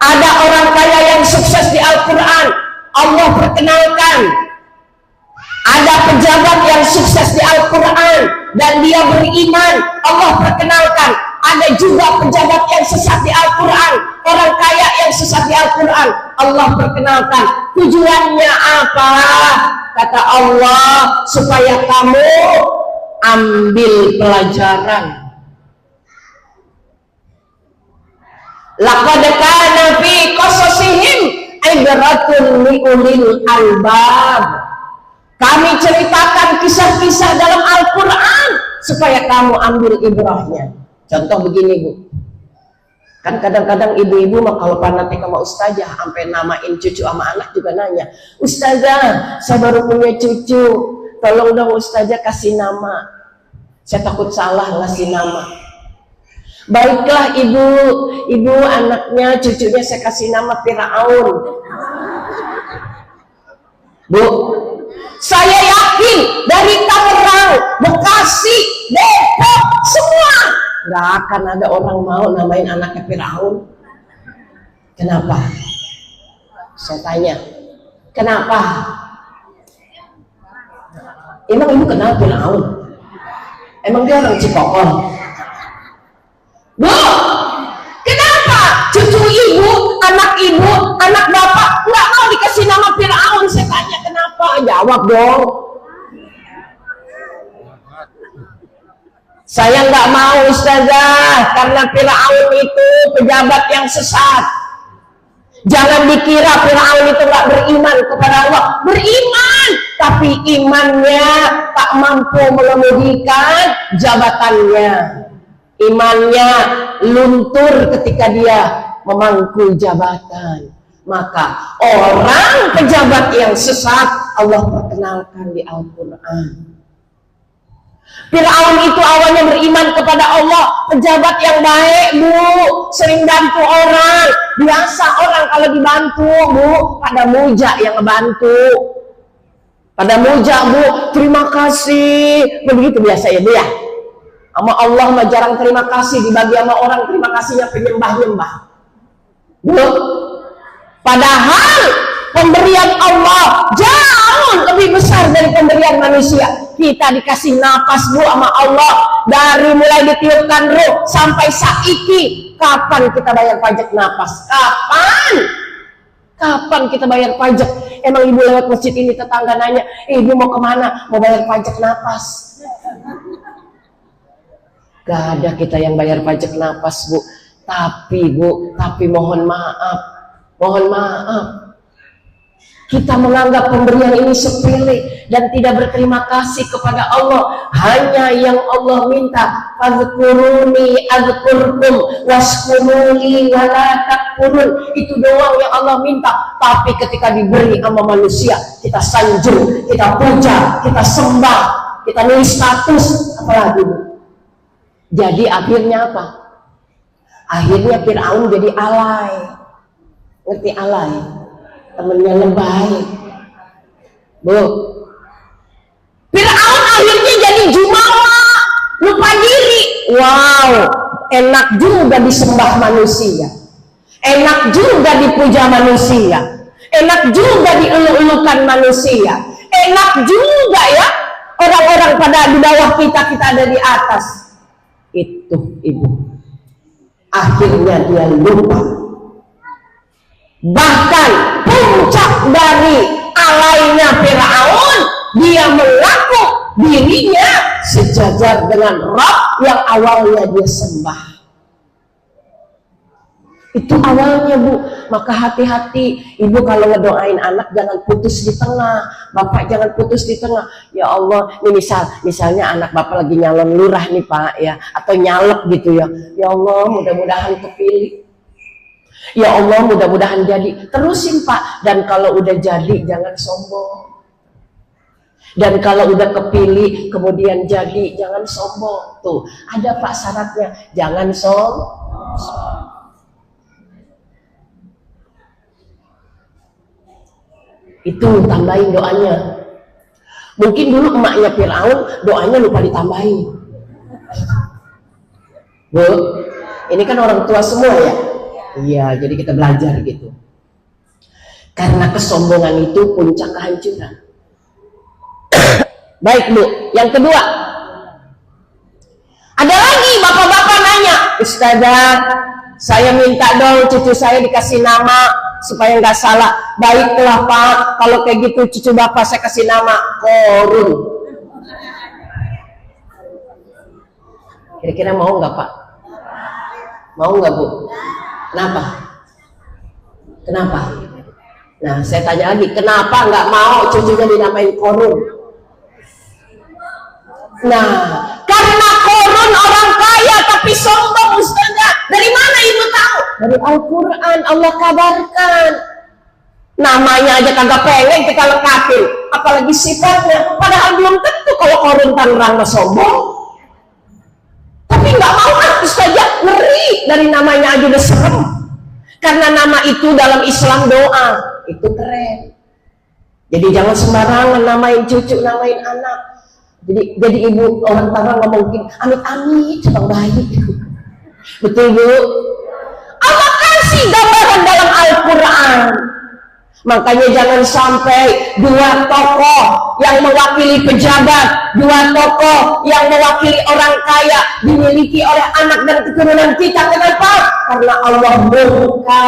ada orang kaya yang sukses di Al-Quran, Allah perkenalkan. Ada pejabat yang sukses di Al-Quran dan dia beriman, Allah perkenalkan. Ada juga pejabat yang sesat di Al-Quran, orang kaya yang sesat di Al-Quran, Allah perkenalkan. Tujuannya apa? Kata Allah, supaya kamu ambil pelajaran. Laqad kana fi qasasihim ibratun li ulil albab. Kami ceritakan kisah-kisah dalam Al-Quran supaya kamu ambil ibrahnya. Contoh begini, Bu. Kan kadang-kadang ibu-ibu mah kalau fanatik sama ustazah sampai namain cucu sama anak juga nanya, "Ustazah, saya baru punya cucu, tolong dong ustazah kasih nama. Saya takut salah ngasih nama." Baiklah ibu anaknya, cucunya saya kasih nama Firaun. Bu, saya yakin dari Tangerang, Bekasi, Depok, semua nggak akan ada orang mau namain anaknya Firaun. Kenapa? Saya tanya, kenapa? Emang ibu kenal Firaun? Emang dia orang Cikokol? Bu, kenapa cucu ibu, anak bapak nggak mau dikasih nama Firaun? Saya tanya kenapa? Jawab dong. Saya nggak mau ustazah, karena Firaun itu pejabat yang sesat. Jangan dikira Firaun itu nggak beriman kepada Allah. Beriman, tapi imannya tak mampu mengemudikan jabatannya. Imannya luntur ketika dia memangku jabatan. Maka orang pejabat yang sesat Allah perkenalkan di Al-Quran. Firaun itu awalnya beriman kepada Allah, pejabat yang baik, Bu, sering bantu orang. Biasa orang kalau dibantu, Bu, pada muja yang ngebantu. Pada muja, Bu, terima kasih. Begitu biasa ya, Bu ya. Sama Allah mah jarang terima kasih, dibagi sama orang terima kasihnya penyembah-nyembah. Bu, padahal pemberian Allah jauh lebih besar dari pemberian manusia. Kita dikasih napas, Bu, sama Allah. Dari mulai ditiupkan ruh sampai saiki. Kapan kita bayar pajak napas? Kapan? Kapan kita bayar pajak? Emang ibu lewat masjid ini tetangga nanya, ibu mau kemana? Mau bayar pajak napas. Gak ada kita yang bayar pajak napas, Bu. Tapi mohon maaf. Kita menganggap pemberian ini sepele dan tidak berterima kasih kepada Allah. Hanya yang Allah minta, fadhkuruni adzkurkum waskuruni wala takfurun. Itu doang yang Allah minta. Tapi ketika diberi sama manusia, kita sanjung, kita puja, kita sembah, kita nulis status, apalagi. Jadi akhirnya apa? Akhirnya Fir'aun jadi alay. Ngerti alay? Temennya lebay. Bu, Fir'aun akhirnya jadi jumawa, lupa diri. Wow, enak juga disembah manusia, enak juga dipuja manusia, enak juga dielu-elukan manusia, enak juga ya orang-orang pada di bawah kita ada di atas. Itu ibu, akhirnya dia lupa. Bahkan puncak dari alainya Fir'aun, dia mengaku dirinya sejajar dengan Rabb yang awalnya dia sembah. Itu awalnya, Bu. Maka hati-hati ibu kalau ngedoain anak, jangan putus di tengah. Bapak jangan putus di tengah. Ya Allah, ini misalnya anak bapak lagi nyalon lurah nih Pak ya, atau nyalek gitu ya. Ya Allah, mudah-mudahan kepilih. Ya Allah, mudah-mudahan jadi. Terusin Pak. Dan kalau udah jadi, jangan sombong. Dan kalau udah kepilih, kemudian jadi, jangan sombong. Tuh, ada Pak syaratnya. Jangan sombong. Itu tambahin doanya. Mungkin dulu emaknya Fir'aun, doanya lupa ditambahin. Bu, ini kan orang tua semua ya? Iya, jadi kita belajar gitu. Karena kesombongan itu puncak kehancuran. Baik Bu, yang kedua. Ada lagi bapak-bapak nanya, Ustazah, saya minta dong cucu saya dikasih nama supaya nggak salah. Baiklah Pak, kalau kayak gitu cucu bapak saya kasih nama Korun. Kira-kira mau nggak Pak? Mau nggak Bu? Kenapa? Nah, saya tanya lagi, kenapa nggak mau cucunya dinamain Korun? Nah, karena Korun orang kaya tapi sombong Ustazah. Dari mana ibu tahu? Dari Al-Quran Allah kabarkan. Namanya aja kagak pengen kita lengkapin, apalagi sifatnya. Padahal belum tentu kalau Korun Tangerang sombong. Tapi nggak mau Ustazah, ngeri dari namanya aja udah serem. Karena nama itu dalam Islam doa, itu keren. Jadi jangan sembarangan namain cucu, namain anak. Jadi ibu orang Tangerang ngomongin amit-amit sebang bayi. Betul Bu? Allah kasih gambaran dalam Al-Quran. Makanya jangan sampai dua tokoh yang mewakili pejabat, dua tokoh yang mewakili orang kaya dimiliki oleh anak dan keturunan kita. Kenapa? Karena Allah murka.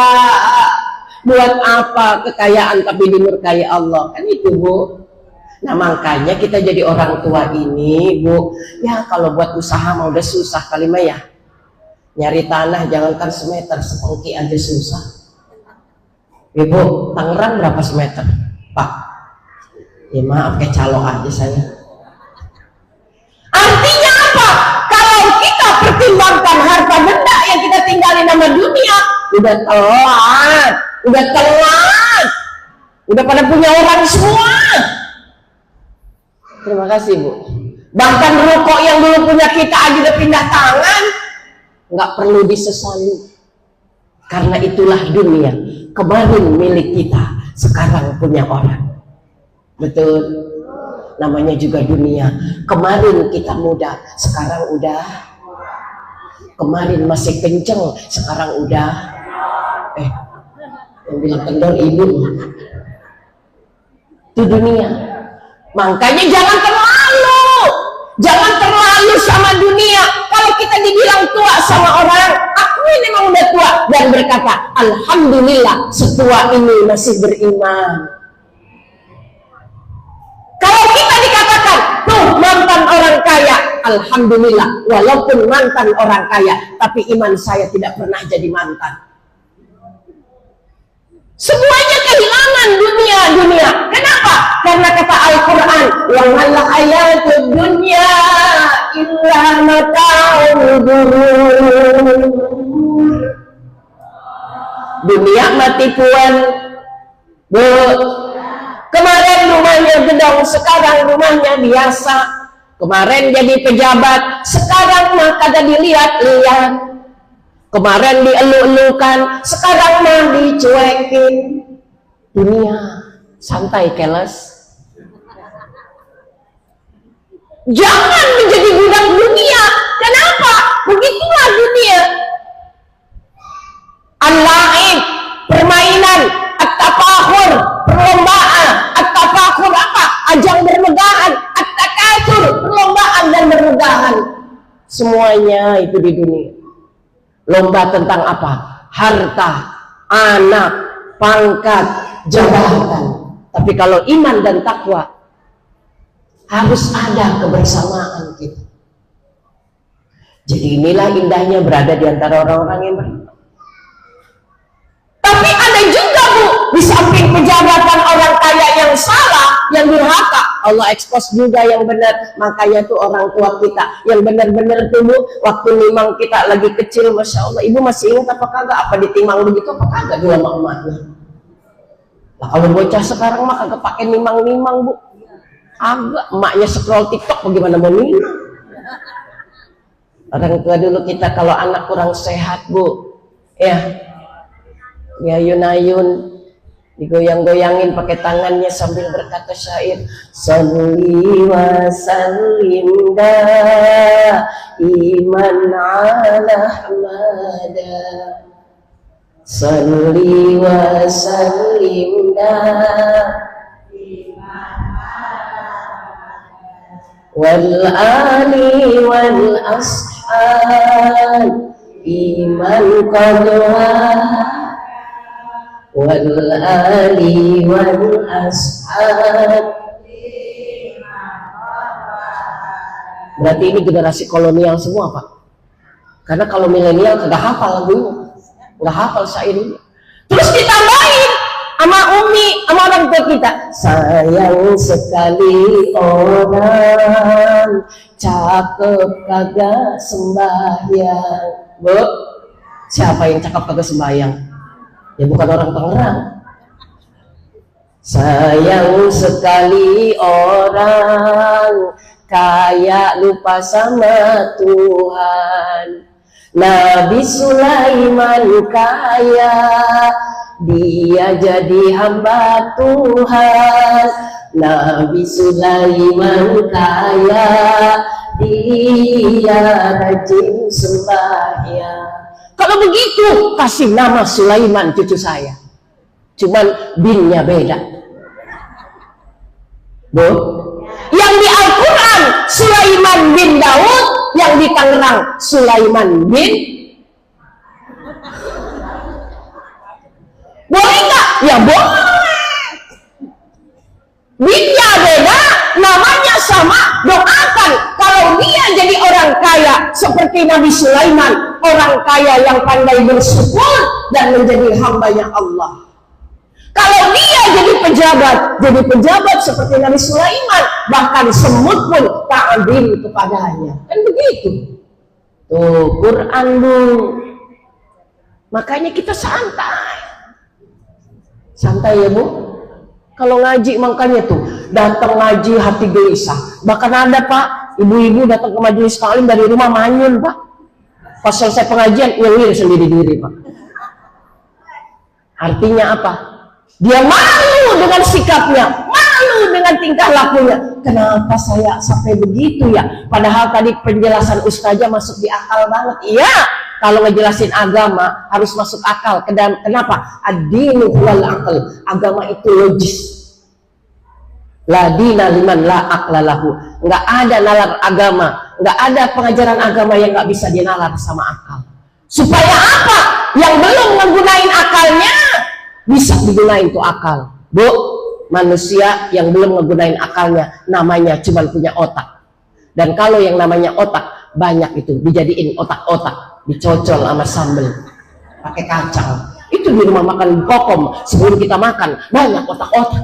Buat apa kekayaan tapi dimurkai Allah? Kan itu Bu. Nah makanya kita jadi orang tua ini Bu, ya kalau buat usaha mau udah susah kali mah ya. Nyari tanah jangankan semeter, sepengki aja susah. Ibu, Tangerang berapa semeter? Pak, ya maaf kayak calo aja saya. Artinya apa? Kalau kita pertimbangkan harta benda yang kita tinggalin sama dunia, udah telat, udah pada punya orang semua. Terima kasih Bu. Bahkan rokok yang dulu punya kita aja udah pindah tangan, nggak perlu disesali. Karena itulah dunia. Kemarin milik kita, sekarang punya orang. Betul. Namanya juga dunia. Kemarin kita muda, sekarang udah. Kemarin masih kenceng, sekarang udah. Yang bilang kendor ibu. Itu dunia. Makanya jangan terlalu sama dunia. Kalau kita dibilang tua sama orang, aku ini memang udah tua, dan berkata alhamdulillah setua ini masih beriman. Kalau kita dikatakan tuh mantan orang kaya, alhamdulillah, walaupun mantan orang kaya, tapi iman saya tidak pernah jadi mantan. Semuanya kehilangan dunia. Kenapa? Karena kata Al-Quran, wa mal hayatud dunya illa mata'ul ghurur. Dunia mati puan. Bu, kemarin rumahnya gedong, sekarang rumahnya biasa. Kemarin jadi pejabat, sekarang mah kada dilihat-lihat. Kemarin dielu-elukan, sekarang mah dicuekin. Dunia santai, keles. Jangan menjadi budak dunia. Kenapa? Begitulah dunia. Al-la'ib, permainan, at-tafakhur, perlombaan, at-tafakhur apa? Ajang bermegahan, at-takatsur, perlombaan dan bermegahan. Semuanya itu di dunia. Lomba tentang apa? Harta, anak, pangkat, jabatan. Tapi kalau iman dan takwa, harus ada kebersamaan kita. Jadi inilah indahnya berada di antara orang-orang yang beriman. Tapi ada juga, Bu, di samping pejabatan orang kaya yang salah, yang durhaka, Allah ekspos juga yang benar. Makanya tuh orang tua kita yang benar-benar tuh, Bu, waktu nimang kita lagi kecil, Masya Allah, Ibu masih ingat apa kagak? Apa ditimang begitu apa kagak dulu sama emaknya? Lah kalau bocah sekarang mah kagak pakai nimang-nimang, Bu. Agak emaknya scroll TikTok bagaimana mau nimang? Orang tua dulu kita kalau anak kurang sehat, Bu, ya yun-ayun digoyang-goyangin pakai tangannya sambil berkata syair, salli wa sallim iman ala ahmada, salli wa sallim wal ali wal ashab iman qadwa wal ali wal ashab. Berarti ini generasi kolonial semua, Pak. Karena kalau milenial kagak hafal lagunya, nggak hafal syairnya. Terus ditambahin sama Umi, sama orang tua kita, sayang sekali orang cakep kagak sembahyang. Bu, siapa yang cakep kagak sembahyang? Ya bukan orang Tangerang. Sayang sekali orang kaya lupa sama Tuhan. Nabi Sulaiman kaya, dia jadi hamba Tuhan. Nabi Sulaiman kaya, dia rajin sembahyang. Kalau begitu, kasih nama Sulaiman cucu saya. Cuman binnya beda. Bu, yang di Al-Quran Sulaiman bin Daud, yang di Tangerang Sulaiman bin. Boleh nggak? Ya boleh. Binnya beda, namanya sama, doakan. Kalau dia jadi orang kaya seperti Nabi Sulaiman, orang kaya yang pandai bersyukur dan menjadi hambanya Allah. Kalau dia jadi pejabat seperti Nabi Sulaiman, bahkan semut pun ta'zim kepadanya. Kan begitu. Tuh Quran, Bu. Makanya kita santai. Santai ya, Bu. Kalau ngaji makanya tuh datang ngaji hati gelisah. Bahkan ada, Pak, ibu-ibu datang ke majelis taklim dari rumah manyun, Pak. Pas selesai pengajian nyengir sendiri diri, Pak. Artinya apa? Dia malu dengan sikapnya, malu dengan tingkah lakunya. Kenapa saya sampai begitu ya? Padahal tadi penjelasan ustazah masuk di akal banget. Iya, kalau ngejelasin agama harus masuk akal. Kenapa? Ad-dinu wal aql. Agama itu logis. La dina liman la aqla lahu. Nggak ada nalar agama, nggak ada pengajaran agama yang nggak bisa dinalar sama akal. Supaya apa? Yang belum menggunain akalnya bisa digunain tuh akal. Bu, manusia yang belum ngegunain akalnya namanya cuma punya otak. Dan kalau yang namanya otak, banyak itu dijadiin otak-otak, dicocol sama sambal pakai kacang. Itu di rumah makan Kokom, sebelum kita makan banyak otak-otak.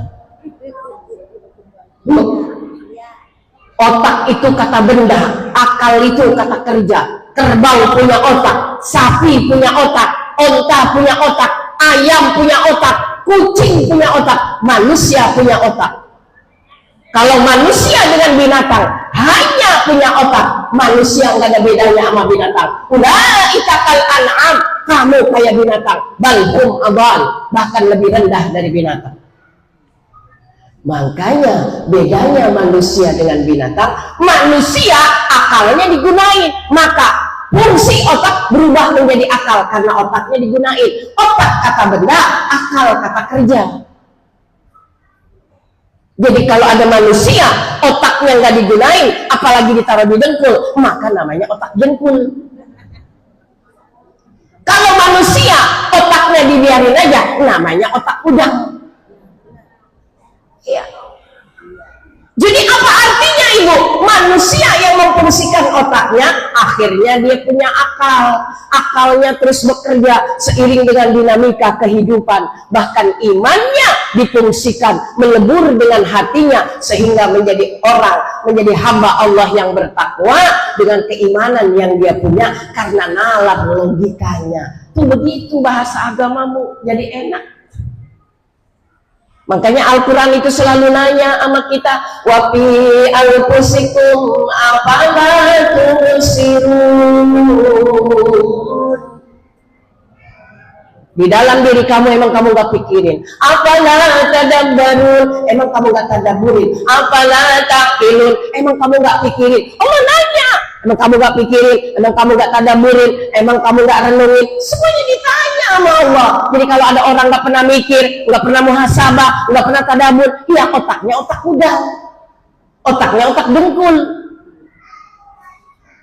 Otak itu kata benda, akal itu kata kerja. Kerbau punya otak, sapi punya otak, onta punya otak, ayam punya otak, kucing punya otak, manusia punya otak. Kalau manusia dengan binatang hanya punya otak, manusia nggak ada bedanya sama binatang. Ulaika kal an'am, kamu kayak binatang, bal hum adall, bahkan lebih rendah dari binatang. Makanya bedanya manusia dengan binatang, manusia akalnya digunain, maka fungsi otak berubah menjadi akal karena otaknya digunain. Otak kata benda, akal kata kerja. Jadi kalau ada manusia otaknya nggak digunain, apalagi ditaruh di dengkul, maka namanya otak dengkul. Kalau manusia otaknya dibiarin aja, namanya otak udang. Ya. Jadi apa artinya ibu? Manusia yang memfungsikan otaknya, akhirnya dia punya akal. Akalnya terus bekerja seiring dengan dinamika kehidupan. Bahkan imannya difungsikan, melebur dengan hatinya, sehingga menjadi orang, menjadi hamba Allah yang bertakwa dengan keimanan yang dia punya karena nalar logikanya. Itu begitu bahasa agamamu, jadi enak. Makanya Al-Quran itu selalu nanya sama kita, wa fi anfusikum afala tubsirun. Di dalam diri kamu emang kamu gak pikirin. Afala tadabbarun, emang kamu gak tadabburin. Afala taqilun, emang kamu gak pikirin. Allah nanya, emang kamu gak pikirin, emang kamu gak tadabburin, emang kamu gak renungin. Semuanya ditanya sama Allah. Jadi kalau ada orang gak pernah mikir, gak pernah muhasabah, gak pernah tadabbur, ya otaknya otak udang, otaknya otak dengkul.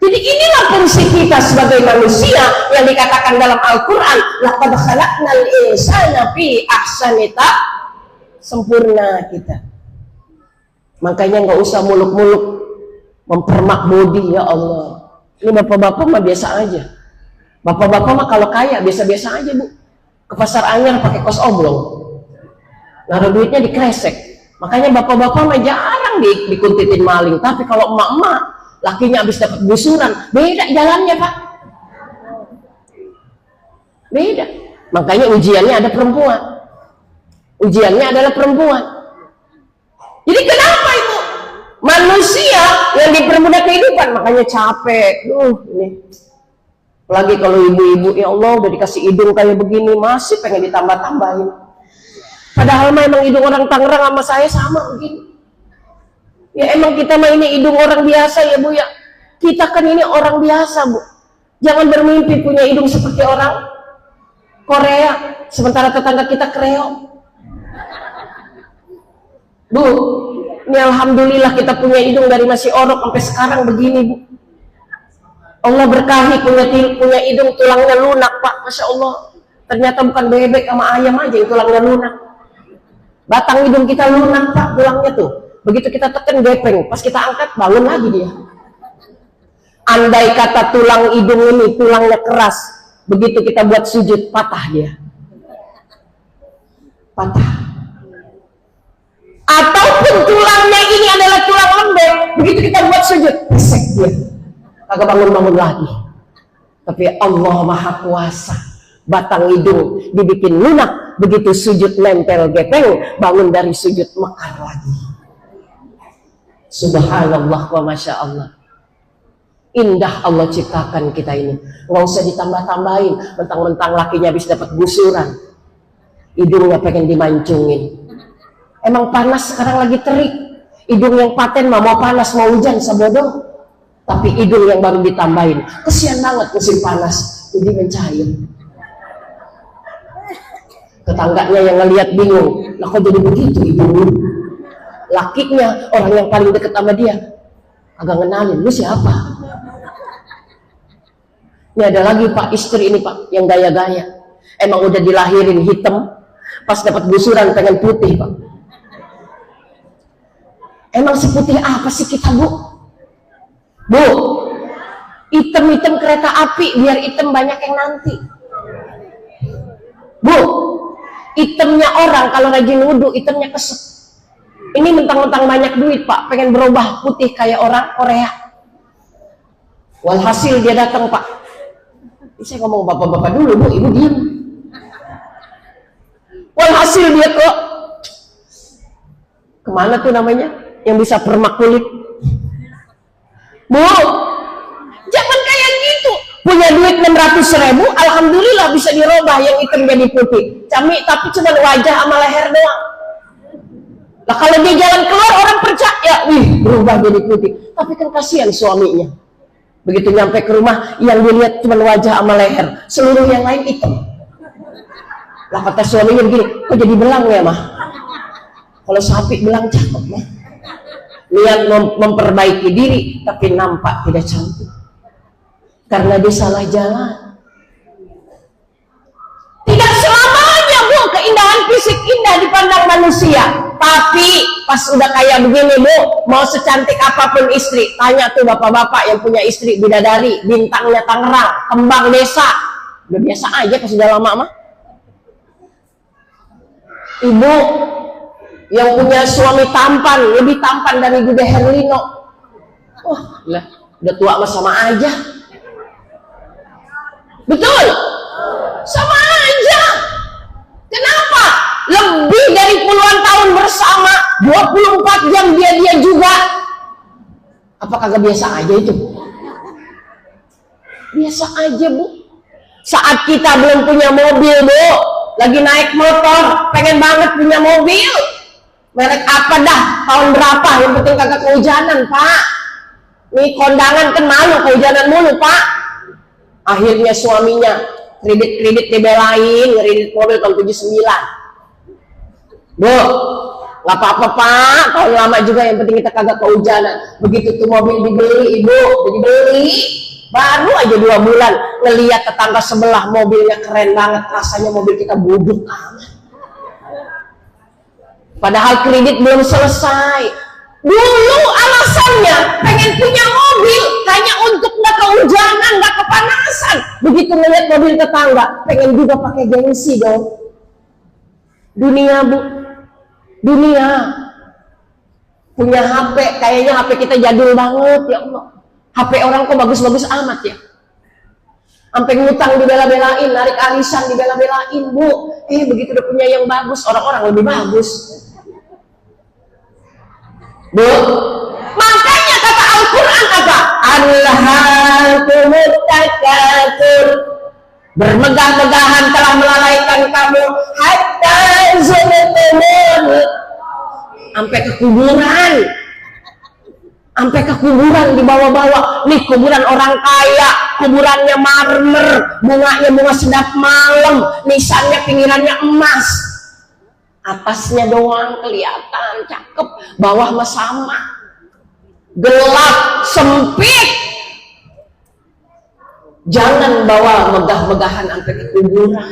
Jadi inilah fungsi kita sebagai manusia yang dikatakan dalam Al-Quran, laqad khalaqnal insana fi ahsani taqwim, sempurna kita. Makanya nggak usah muluk-muluk mempermak bodi, ya Allah. Ini bapak-bapak mah biasa aja. Bapak-bapak mah kalau kaya biasa-biasa aja, Bu. Ke pasar anyar pakai kos oblong, naruh duitnya di kresek. Makanya bapak-bapak mah jarang dikuntitin maling. Tapi kalau emak-emak lakinya habis dapat gusuran, beda jalannya, Pak. Beda. Makanya ujiannya ada perempuan. Ujiannya adalah perempuan. Jadi kenapa itu? Manusia yang dipermudah kehidupan, makanya capek. Ini. Apalagi kalau ibu-ibu, ya Allah udah dikasih hidung kayak begini, masih pengen ditambah-tambahin. Padahal memang hidung orang Tangerang sama saya sama begini. Ya emang kita mah ini hidung orang biasa ya Bu ya. Kita kan ini orang biasa Bu. Jangan bermimpi punya hidung seperti orang Korea, sementara tetangga kita kreo. Bu, ini alhamdulillah kita punya hidung dari masih orok sampai sekarang begini Bu. Allah berkahi punya hidung tulangnya lunak Pak, Masya Allah. Ternyata bukan bebek sama ayam aja yang tulangnya lunak. Batang hidung kita lunak Pak, tulangnya tuh. Begitu kita tekan gepeng, pas kita angkat bangun lagi dia. Andai kata tulang hidung ini tulangnya keras, begitu kita buat sujud patah dia. Patah. Ataupun tulangnya ini adalah tulang lembek, begitu kita buat sujud, pesek dia. Kagak bangun-bangun lagi. Tapi Allah Maha Kuasa. Batang hidung dibikin lunak, begitu sujud nempel gepeng, bangun dari sujud mekar lagi. Subhanallah wa Masya Allah. Indah Allah ciptakan kita ini. Nggak usah ditambah-tambahin. Mentang-mentang lakinya habis dapat gusuran, hidungnya pengen dimancungin. Emang panas sekarang lagi terik. Hidung yang paten mah mau panas mau hujan sebodoh. Tapi hidung yang baru ditambahin, kesian banget musim panas, jadi mencair. Tetangganya yang ngelihat bingung, lah kok jadi begitu hidungnya? Lakinya, orang yang paling dekat sama dia, agak ngenalin, lu siapa? Ini ada lagi Pak, istri ini Pak, yang gaya-gaya. Emang udah dilahirin hitam, pas dapat gusuran pengen putih Pak. Emang seputih apa sih kita Bu? Bu, item-item kereta api biar item banyak yang nanti. Bu, itemnya orang kalau rajin wudhu, itemnya kesep. Ini mentang-mentang banyak duit Pak, pengen berubah putih kayak orang Korea. Walhasil dia datang Pak. Saya ngomong bapak-bapak dulu Bu, ibu diam. Walhasil dia kemana tuh namanya? Yang bisa permak kulit. Bu, jangan kayak gitu. Punya duit 600.000, alhamdulillah bisa dirubah yang hitam jadi putih. Cami, tapi cuma wajah sama leher doang. Nah kalau dia jalan keluar orang percaya, wih berubah jadi putih. Tapi kan kasihan suaminya. Begitu nyampe ke rumah, yang dilihat cuma wajah sama leher, seluruh yang lain hitam. Lah kata suaminya begini, kok jadi belang ya mah? Kalau sapi belang cakep mah. Niat memperbaiki diri, tapi nampak tidak cantik. Karena dia salah jalan. Tidak selamanya Bu, keindahan fisik indah dipandang manusia. Tapi pas udah kayak begini Bu, mau secantik apapun istri, tanya tuh bapak-bapak yang punya istri bidadari, bintangnya Tangerang, kembang desa. Udah biasa aja pas sudah lama mah. Ibu yang punya suami tampan, lebih tampan dari Dude Herlino. Wah, lah, udah tua mah sama aja. Betul? Sama aja. Kenapa? Lebih dari puluhan tahun bersama, 24 jam dia juga. Apa kagak biasa aja itu? Biasa aja Bu. Saat kita belum punya mobil Bu, lagi naik motor, pengen banget punya mobil. Merek apa dah, tahun berapa, yang penting kagak kehujanan Pak. Nih kondangan kan malu, kehujanan mulu Pak. Akhirnya suaminya kredit dibelain, kredit mobil tahun 79. Bu, gak apa-apa Pak, tahun lama juga yang penting kita kagak kehujanan. Begitu tuh mobil dibeli Ibu, dibeli, baru aja 2 bulan ngelihat tetangga sebelah mobilnya keren banget, rasanya mobil kita buduk amat. Padahal kredit belum selesai. Dulu alasannya pengen punya mobil hanya untuk nggak kehujanan, nggak kepanasan. Begitu melihat mobil tetangga, pengen juga pakai gengsi dong. Dunia Bu, dunia. Punya HP, kayaknya HP kita jadul banget ya Allah. HP orang kok bagus-bagus amat ya. Sampai ngutang dibela-belain, narik arisan dibela-belain Bu. Begitu udah punya yang bagus, orang-orang lebih bagus. Bu, makanya kata Al-Quran apa? Alhaakumut takatsur, bermegah-megahan telah melalaikan kamu hatta zurtumul, sampai ke kuburan, dibawa-bawa. Nih kuburan orang kaya, kuburannya marmer, bunganya bunga sedap malam, nisannya pinggirannya emas. Atasnya doang kelihatan cakep, bawah mah sama, gelap, sempit. Jangan bawa megah-megahan sampai ke kuburan.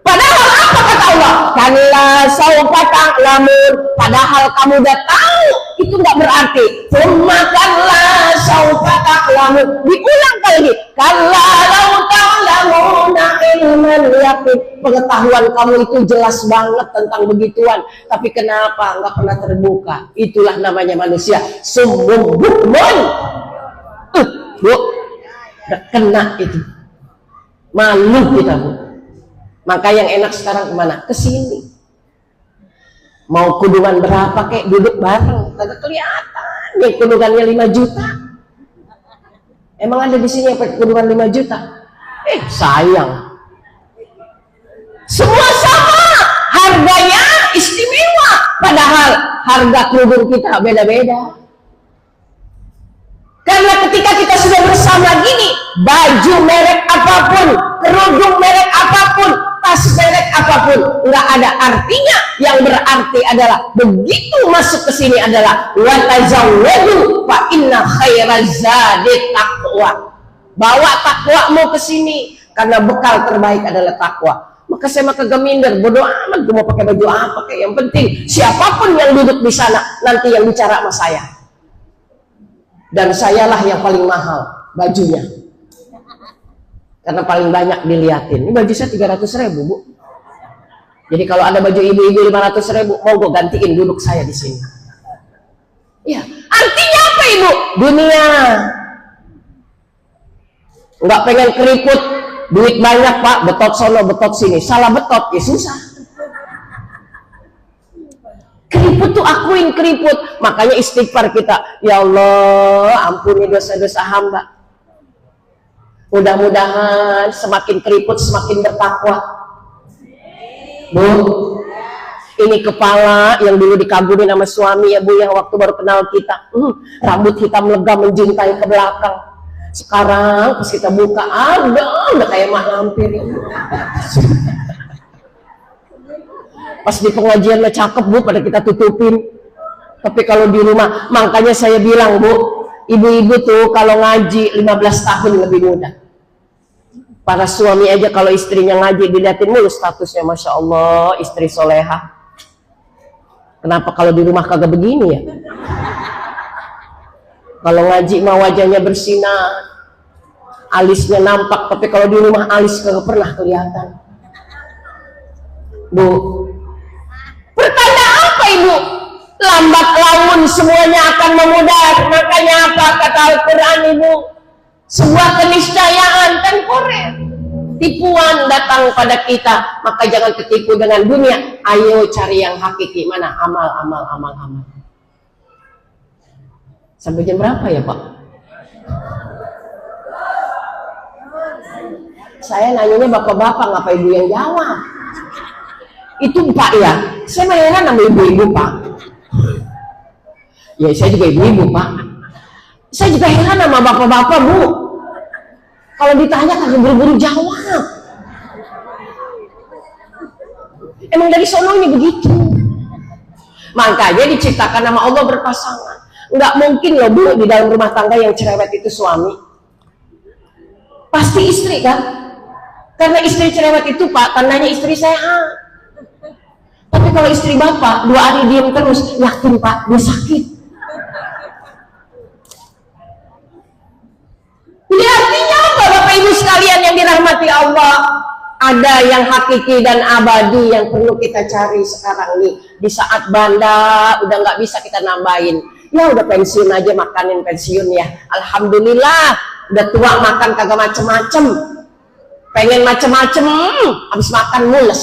Padahal apa kata Allah? Kalla saufa ta'lamun. Padahal kamu udah tahu, itu nggak berarti. Tsumma kalla saufa ta'lamun. Diulang kali. Kalla law ta'lamuna ilman yaqin. Pengetahuan kamu itu jelas banget tentang begituan, tapi kenapa nggak pernah terbuka? Itulah namanya manusia. Summun bukmun. Bu, udah kena itu. Malu kita Bu. Maka yang enak sekarang kemana? Kesini. Mau kudungan berapa kek, duduk bareng, kagak kelihatan. Nih kudungannya 5 juta. Emang ada di sini yang pakai kudungan 5 juta? Sayang. Semua sama, harganya istimewa. Padahal harga kerudung kita beda-beda. Karena ketika kita sudah bersama gini, baju merek apapun, kerudung merek apapun, tas merek apapun, nggak ada artinya. Yang berarti adalah begitu masuk ke sini adalah wa tazawwadu fa inna khairaz zadi taqwa. Bawa takwamu ke sini karena bekal terbaik adalah takwa. Maka saya mah kagak minder, bodo amat gue mau pakai baju apa kayak, yang penting siapapun yang duduk di sana nanti yang bicara sama saya. Dan sayalah yang paling mahal bajunya. Karena paling banyak diliatin. Ini baju saya 300.000, Bu. Jadi kalau ada baju ibu-ibu 500.000, mau gue gantiin duduk saya di sini. Ya, artinya apa Ibu? Dunia. Nggak pengen keriput, duit banyak Pak, betot sono, betot sini. Salah betot, ya susah. Keriput tuh akuin keriput. Makanya istighfar kita. Ya Allah, ampuni dosa-dosa hamba. Mudah-mudahan semakin keriput semakin bertakwa. Bu, ini kepala yang dulu dikagumi sama suami ya Bu, yang waktu baru kenal kita, rambut hitam legam menjuntai ke belakang. Sekarang pas kita buka, udah kayak mak lampir. Pas di pengajian cakep Bu, pada kita tutupin. Tapi kalau di rumah, makanya saya bilang Bu, ibu-ibu tuh kalau ngaji 15 tahun lebih muda. Para suami aja kalau istrinya ngaji dilihatin mulu statusnya, Masya Allah, istri soleha. Kenapa kalau di rumah kagak begini ya? Kalau ngaji mah wajahnya bersinar, alisnya nampak, tapi kalau di rumah alis kagak pernah kelihatan. Bu, pertanda apa Ibu? Lambat laun semuanya akan memudar. Makanya apa kata Al-Quran Ibu? Sebuah keniscayaan temporer. Tipuan datang pada kita, maka jangan ketipu dengan dunia. Ayo cari yang hakiki. Mana? Amal. Sampai jam berapa ya Pak? Saya nanyanya bapak-bapak, ngapa ibu yang jawab? Itu Pak ya, saya mainan sama ibu-ibu Pak. Ya saya juga ibu-ibu Pak. Saya juga heran sama bapak-bapak Bu. Kalau ditanya kagak buru-buru jawab. Emang dari sononya begitu. Makanya diciptakan nama Allah berpasangan. Nggak mungkin loh Bu, di dalam rumah tangga yang cerewet itu suami. Pasti istri kan? Karena istri cerewet itu Pak, tandanya istri sehat. Tapi kalau istri bapak 2 hari diem terus, yakin Pak, dia sakit. Jadi artinya apa Bapak Ibu sekalian yang dirahmati Allah? Ada yang hakiki dan abadi yang perlu kita cari sekarang nih. Di saat banda udah nggak bisa kita nambahin. Ya udah pensiun aja, makanin pensiun ya. Alhamdulillah, udah tua makan kagak macem-macem. Pengen macem-macem, habis makan mules.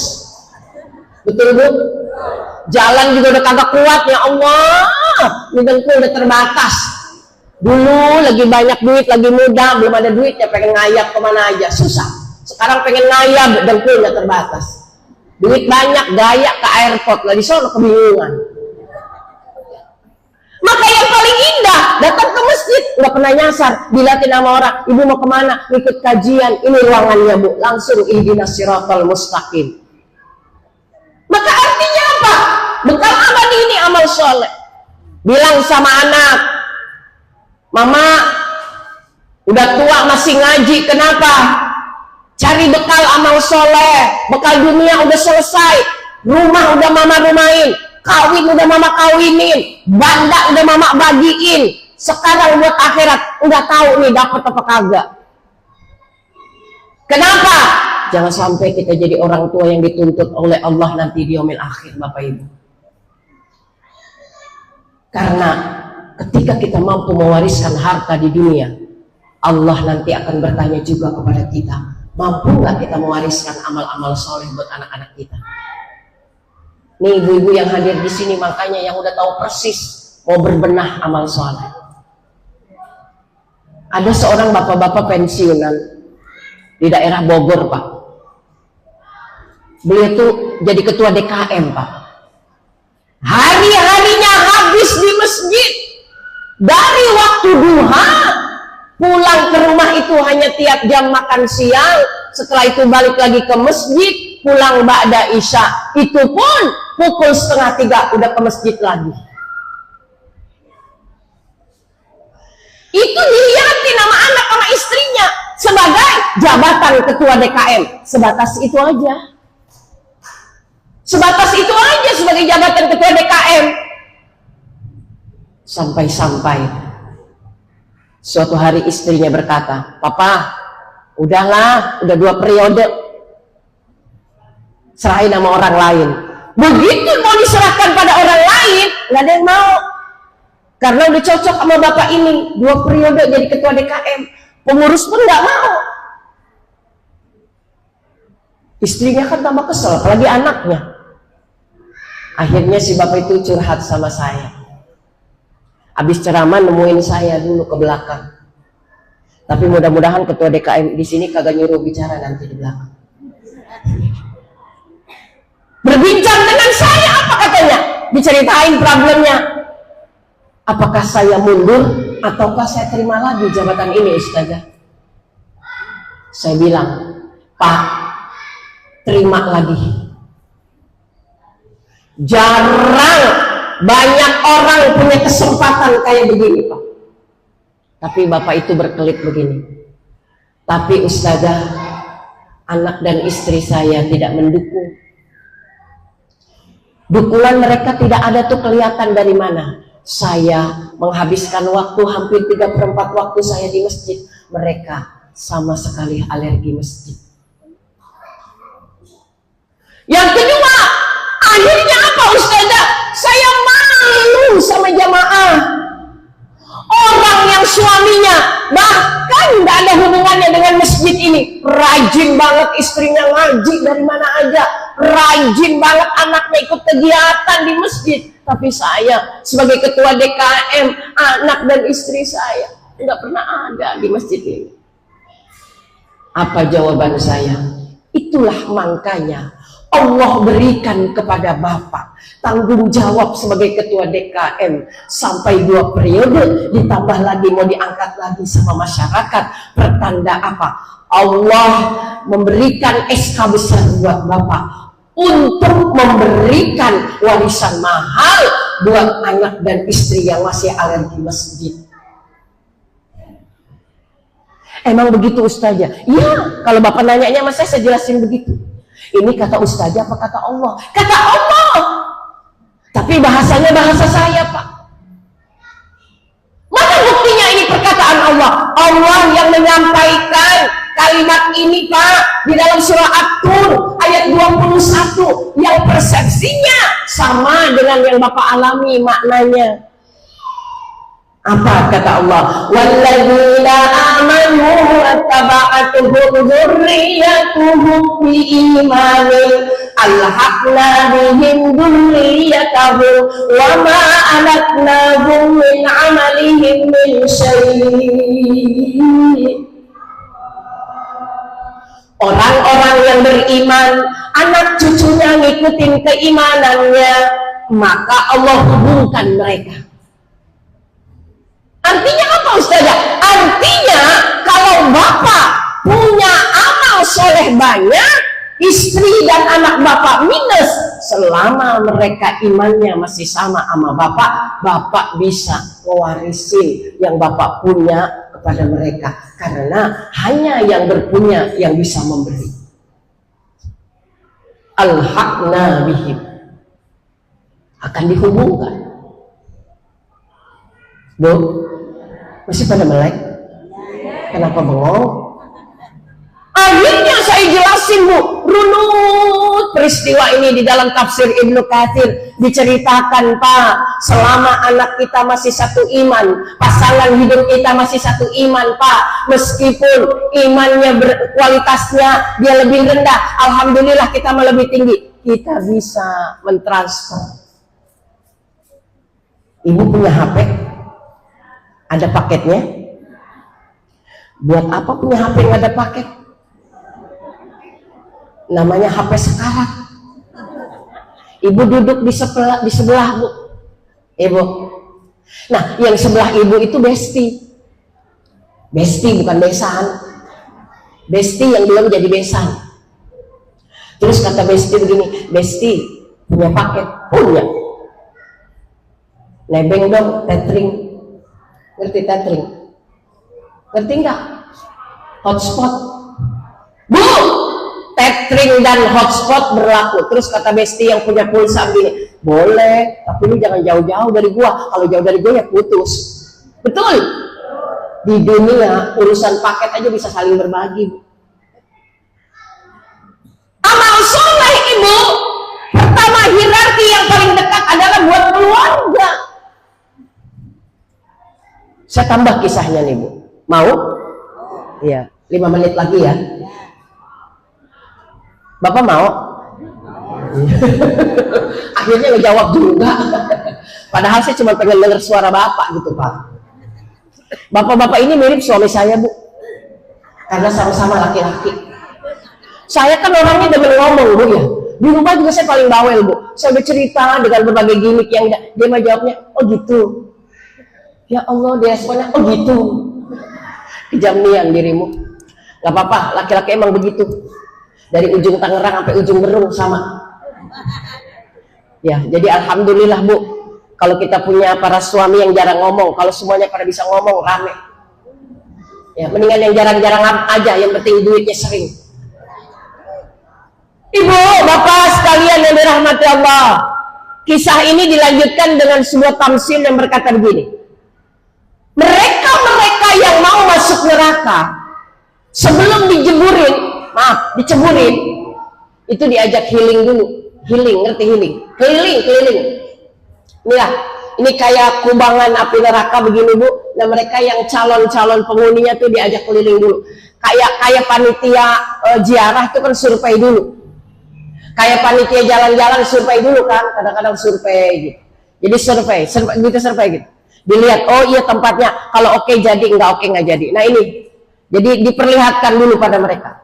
Betul Bu? Jalan juga udah kagak kuat ya Allah. Lidahku udah terbatas. Dulu lagi banyak duit, lagi muda, belum ada duit ya pengen ngayap kemana aja, susah. Sekarang pengen ngayap, dengkulnya terbatas. Duit banyak, gaya ke airport, lah di sono kebingungan. Maka yang paling indah, datang ke masjid, nggak pernah nyasar, dilatih sama orang, ibu mau kemana, ikut kajian, ini ruangannya Bu, langsung ihdinas siratal mustaqim. Maka artinya apa? Bekal abadi ini amal soleh. Bilang sama anak, Mama, udah tua masih ngaji, kenapa? Cari bekal amal soleh, bekal dunia udah selesai, rumah udah Mama rumahin, kawin udah Mama kawinin, banda udah Mama bagiin, sekarang buat akhirat, udah tahu nih dapat apa kagak. Kenapa? Jangan sampai kita jadi orang tua yang dituntut oleh Allah nanti di yaumil akhir Bapak Ibu. Karena ketika kita mampu mewariskan harta di dunia, Allah nanti akan bertanya juga kepada kita, mampu nggak kita mewariskan amal-amal soleh buat anak-anak kita? Nih ibu-ibu yang hadir di sini, makanya yang udah tahu persis mau berbenah amal soleh. Ada seorang bapak-bapak pensiunan di daerah Bogor Pak. Beliau tuh jadi ketua DKM Pak. Hari-harinya habis di masjid. Dari waktu duha pulang ke rumah itu hanya tiap jam makan siang, setelah itu balik lagi ke masjid, pulang ba'da isya, itu pun pukul 2:30 udah ke masjid lagi. Itu dilihatin sama anak sama istrinya sebagai jabatan ketua DKM, sebatas itu aja. Sebatas itu aja sebagai jabatan ketua DKM. Sampai-sampai suatu hari istrinya berkata, "Papa, udahlah, udah 2 periode. Serahin sama orang lain." Begitu mau diserahkan pada orang lain, nggak ada yang mau. Karena udah cocok sama bapak ini, 2 periode jadi ketua DKM. Pengurus pun nggak mau. Istrinya kan tambah kesel, apalagi anaknya. Akhirnya si bapak itu curhat sama saya. Habis ceramah nemuin saya dulu ke belakang. Tapi mudah-mudahan ketua DKM di sini kagak nyuruh bicara nanti di belakang. Berbincang dengan saya, apa katanya? Diceritain problemnya. Apakah saya mundur ataukah saya terima lagi jabatan ini, Ustazah? Saya bilang, "Pak, terima lagi." Jarang banyak orang punya kesempatan kayak begini, Pak. Tapi bapak itu berkelit begini. Tapi Ustazah, anak dan istri saya tidak mendukung. Dukungan mereka tidak ada tuh kelihatan dari mana. Saya menghabiskan waktu hampir 3/4 waktu saya di masjid. Mereka sama sekali alergi masjid. Yang kedua, akhirnya apa Ustazah? Saya malu sama jamaah. Orang yang suaminya bahkan nggak ada hubungannya dengan masjid ini, rajin banget istrinya ngaji dari mana aja, rajin banget anaknya ikut kegiatan di masjid. Tapi saya sebagai ketua DKM, anak dan istri saya nggak pernah ada di masjid ini. Apa jawaban saya? Itulah makanya Allah berikan kepada Bapak tanggung jawab sebagai ketua DKM sampai 2 periode, ditambah lagi mau diangkat lagi sama masyarakat. Pertanda apa? Allah memberikan SK besar buat Bapak untuk memberikan warisan mahal buat anak dan istri yang masih ada di masjid. Emang begitu Ustazah? Iya, kalau Bapak nanyanya sama saya jelasin begitu. Ini kata Ustazah apa kata Allah? Kata Allah. Tapi bahasanya bahasa saya, Pak. Mana buktinya ini perkataan Allah? Allah yang menyampaikan kalimat ini, Pak, di dalam surah At-Tur ayat 21 yang persepsinya sama dengan yang Bapak alami maknanya. Apa kata Allah? Walladzina amanu wattaba'atuhum dzurriyyatuhum biimanin alhaqna bihim dzurriyyatahum wa ma alatnahum min 'amalihim min syai'. Orang-orang yang beriman, anak cucunya ngikutin keimanannya, maka Allah hubungkan mereka. Artinya apa Ustazah? Artinya kalau Bapak punya amal soleh banyak, istri dan anak Bapak minus, selama mereka imannya masih sama Bapak, Bapak bisa mewarisin yang Bapak punya kepada mereka. Karena hanya yang berpunya yang bisa memberi. Alhaqna bihim, akan dihubungkan. Bu, masih pada melek? Kenapa bengong? Akhirnya saya jelasin, Bu, runut peristiwa ini di dalam tafsir Ibnu Katsir diceritakan, Pak, selama anak kita masih satu iman, pasangan hidup kita masih satu iman, Pak, meskipun imannya kualitasnya dia lebih rendah, alhamdulillah kita malah lebih tinggi, kita bisa mentransfer. Ibu punya HP? Ada paketnya? Buat apa punya HP yang ada paket? Namanya HP sekarat. Ibu duduk di sebelah Bu. Ibu. Nah, yang sebelah ibu itu besti. Besti bukan besan. Besti yang belum jadi besan. Terus kata besti begini, Besti punya paket? Punya. Nebeng dong, tethering. Ngerti tethering? Ngerti nggak? Hotspot. Bu, tethering dan hotspot berlaku. Terus kata Besti yang punya pulsa gini, boleh, tapi lu jangan jauh-jauh dari gua. Kalau jauh dari gua ya putus. Betul. Di dunia urusan paket aja bisa saling berbagi. Amal soleh ibu, pertama hierarki yang paling dekat adalah buat keluarga. Saya tambah kisahnya nih bu, mau? Iya, 5 menit lagi ya. Bapak mau? Akhirnya ngejawab juga. Padahal saya cuma pengen dengar suara bapak gitu pak. Bapak-bapak ini mirip suami saya bu, karena sama-sama laki-laki. Saya kan orangnya demen ngomong bu ya. Di rumah juga saya paling bawel bu. Saya bercerita dengan berbagai gimmick yang dia mah jawabnya, oh gitu. Ya Allah, dia responnya, oh gitu. Kejamian dirimu. Gak apa-apa, laki-laki emang begitu. Dari ujung Tangerang sampai ujung Berung sama. Ya, jadi alhamdulillah bu, kalau kita punya para suami yang jarang ngomong, kalau semuanya pada bisa ngomong rame. Ya, mendingan yang jarang-jarang aja, yang penting duitnya sering. Ibu, bapak sekalian yang dirahmati Allah, kisah ini dilanjutkan dengan sebuah tamsil yang berkata begini. Mereka yang mau masuk neraka sebelum diceburin, itu diajak healing dulu. Healing, ngerti healing? Keliling. Ini kayak kubangan api neraka begini bu. Nah mereka yang calon-calon penghuninya tuh diajak keliling dulu. Kayak panitia ziarah tuh kan survei dulu. Kayak panitia jalan-jalan survei dulu kan, kadang-kadang survei gitu. Jadi survei gitu. Dilihat, oh iya tempatnya, kalau oke jadi, oke nggak jadi. Nah ini, jadi diperlihatkan dulu pada mereka.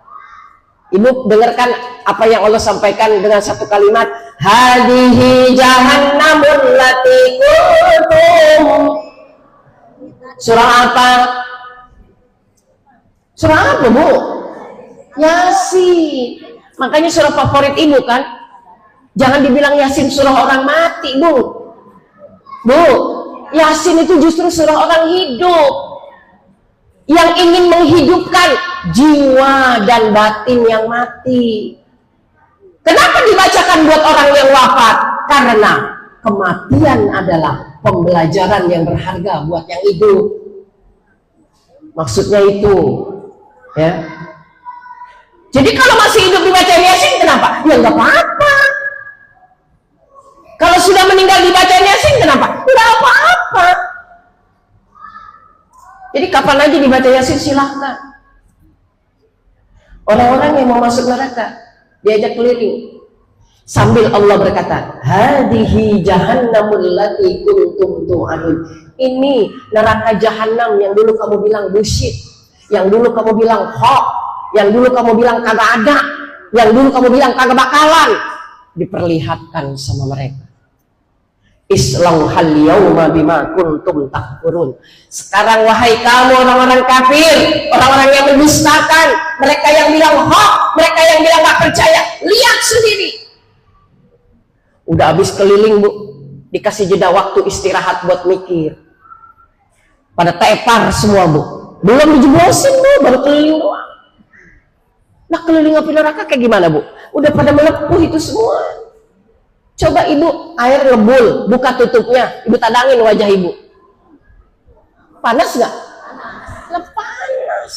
Ibu dengarkan apa yang Allah sampaikan dengan satu kalimat, hadihi jahannamul lati kuntum. Surah apa? Surah apa bu? Yasin. Makanya surah favorit ibu kan. Jangan dibilang Yasin surah orang mati bu. Bu, Yasin itu justru surah orang hidup, yang ingin menghidupkan jiwa dan batin yang mati. Kenapa dibacakan buat orang yang wafat? Karena kematian adalah pembelajaran yang berharga buat yang hidup. Maksudnya itu, ya. Jadi kalau masih hidup dibaca Yasin, kenapa? Ya nggak apa-apa. Kalau sudah meninggal dibaca Yasin, kenapa? Nggak apa-apa. Jadi kapan aja dibaca Yasin silahkan. Orang-orang yang mau masuk neraka diajak keliling sambil Allah berkata, hadihi jahannamul lati kuntum tu'adun. Ini neraka jahanam yang dulu kamu bilang bullshit, yang dulu kamu bilang hoax, yang dulu kamu bilang kagak ada, yang dulu kamu bilang kagak bakalan. Diperlihatkan sama mereka. Islauhal yauma bima kuntum takfurun. Sekarang wahai kamu orang-orang kafir, orang-orang yang mendustakan, mereka yang bilang hoax, mereka yang bilang gak percaya, lihat sendiri. Udah habis keliling bu, dikasih jeda waktu istirahat buat mikir. Pada tepar semua bu, belum dijeblosin bu, baru keliling doang. Nah keliling api neraka kayak gimana bu? Udah pada melepuh itu semua. Coba ibu air ngebul, buka tutupnya, ibu tadangin wajah ibu. Panas nggak? Panas.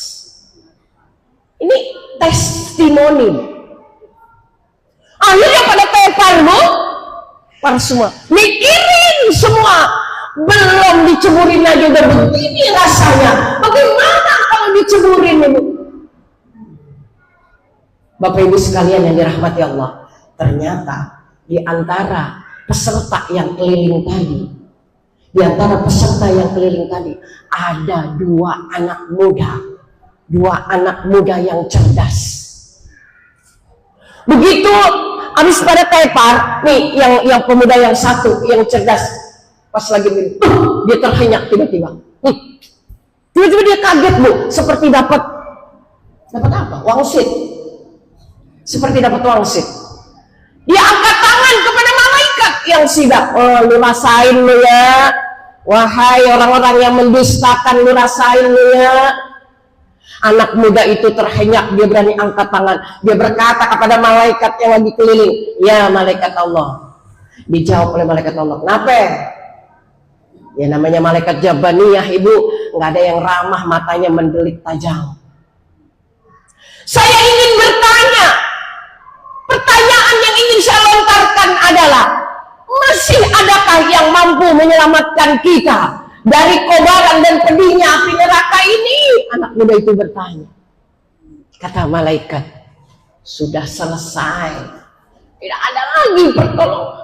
Ini testimoni. Akhirnya pada tepar bu, para semua mikirin semua. Belum diceburin aja udah begini rasanya. Bagaimana kalau diceburin ibu? Bapak ibu sekalian yang dirahmati Allah, ternyata di antara peserta yang keliling tadi, ada dua anak muda yang cerdas. Begitu habis pada tepar, nih yang pemuda yang satu yang cerdas, pas lagi minum, dia terhenyak tiba-tiba. Tiba-tiba dia kaget bu, seperti dapat apa? Wangsit. Seperti dapat wangsit. Dia angkat tangan kepada malaikat yang sidang. Oh, lu rasain lu ya. Wahai orang-orang yang mendustakan, lu rasain lu ya. Anak muda itu terhenyak, dia berani angkat tangan. Dia berkata kepada malaikat yang lagi keliling, "Ya malaikat Allah." Dijawab oleh malaikat Allah, "Kenapa?" Ya namanya malaikat Jabaniyah, ibu, nggak ada yang ramah, matanya mendelik tajam. "Saya ingin bertanya. Pertanyaan yang ingin saya lontarkan adalah, masih adakah yang mampu menyelamatkan kita dari kobaran dan pedihnya api neraka ini?" Anak muda itu bertanya. Kata malaikat, "Sudah selesai. Tidak ada lagi pertolongan."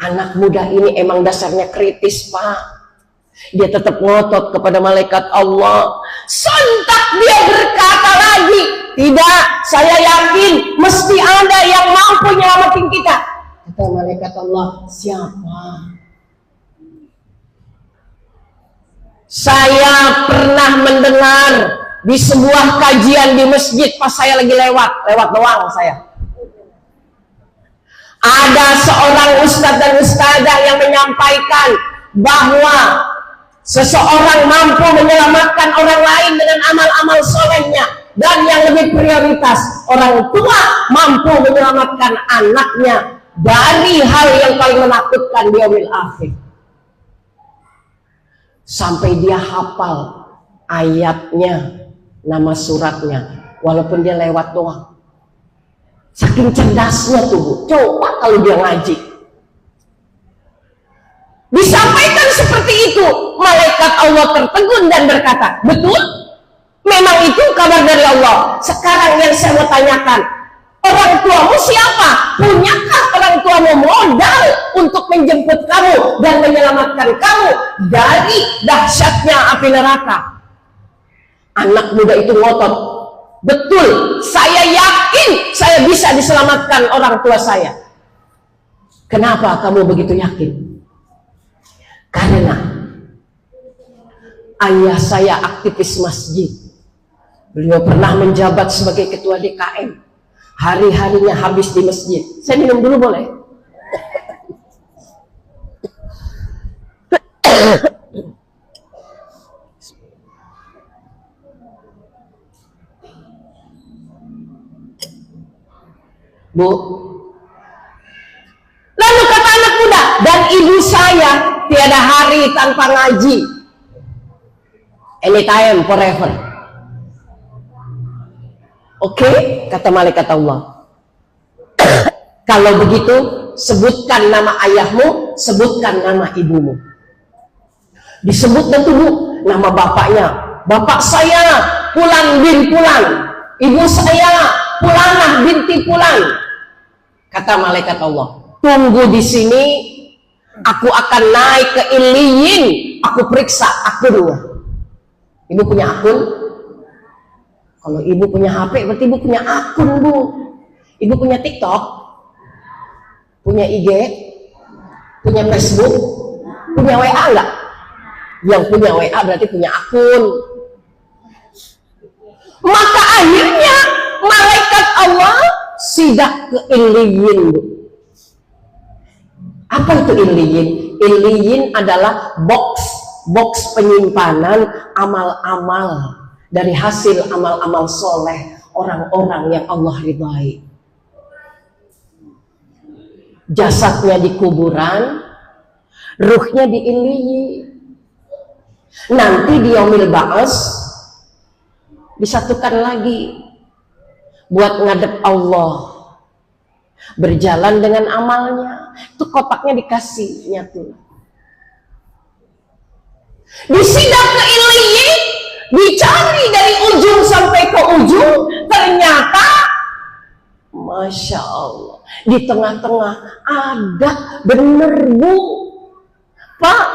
Anak muda ini emang dasarnya kritis, Pak. Dia tetap ngotot kepada malaikat Allah. Sontak dia berkata lagi, "Tidak, saya yakin mesti ada yang mampu nyelamatin kita." Kata malaikat Allah, "Siapa?" "Saya pernah mendengar di sebuah kajian di masjid pas saya lagi lewat doang saya. Ada seorang ustadz dan ustadzah yang menyampaikan bahwa seseorang mampu menyelamatkan orang lain dengan amal-amal solehnya, dan yang lebih prioritas, orang tua mampu menyelamatkan anaknya dari hal yang paling menakutkan di yaumil akhir." Sampai dia hafal ayatnya, nama suratnya, walaupun dia lewat doang. Saking cerdasnya tuh, Bu. Coba kalau dia ngaji. Disampaikan seperti itu, malaikat Allah tertegun dan berkata, "Betul, memang itu kabar dari Allah. Sekarang yang saya mau tanyakan, orang tuamu siapa? Punyakah orang tuamu modal untuk menjemput kamu dan menyelamatkan kamu dari dahsyatnya api neraka?" Anak muda itu ngotot, "Betul, saya yakin saya bisa diselamatkan orang tua saya." "Kenapa kamu begitu yakin?" "Karena ayah saya aktivis masjid. Beliau pernah menjabat sebagai ketua DKM. Hari-harinya habis di masjid." Saya minum dulu boleh? Bu. Lalu kata anak muda, "Dan ibu saya tiada hari tanpa ngaji. Anytime, forever." Oke, kata malaikat Allah. "Kalau begitu, sebutkan nama ayahmu, sebutkan nama ibumu." Disebut dan tubuh nama bapaknya. "Bapak saya Fulan bin Fulan, ibu saya Fulanah binti Fulan." Kata malaikat Allah, "Tunggu di sini, aku akan naik ke Iliyin, aku periksa akunnya." Ibu punya akun? Kalau ibu punya HP, berarti ibu punya akun, Bu. Ibu punya TikTok, punya IG, punya Facebook, punya WA enggak? Yang punya WA berarti punya akun. Maka akhirnya malaikat Allah sidak ke Iliyin, Bu. Apa itu Iliyin? Iliyin adalah box penyimpanan amal-amal dari hasil amal-amal soleh orang-orang yang Allah ridhai. Jasadnya di kuburan, ruhnya di Iliyin. Nanti di yaumil ba'as disatukan lagi buat ngadep Allah, berjalan dengan amalnya. Itu kotaknya dikasih nyatu. Disidak ke Iliyin, dicari dari ujung sampai ke ujung, ternyata Masya Allah, di tengah-tengah ada, bener Bu, Pak,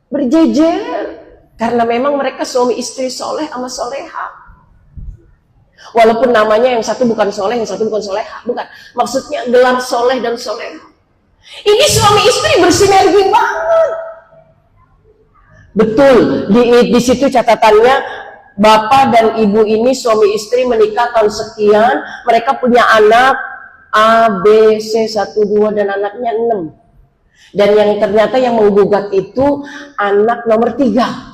berjejer. Karena memang mereka suami istri soleh sama soleha. Walaupun namanya yang satu bukan soleh, yang satu bukan soleha, bukan. Maksudnya gelar soleh dan soleha. Ini suami istri bersinergi banget. Betul, di situ catatannya, bapak dan ibu ini suami istri menikah tahun sekian, mereka punya anak A, B, C, 1, 2, dan anaknya 6. Dan yang ternyata yang menggugat itu anak nomor 3.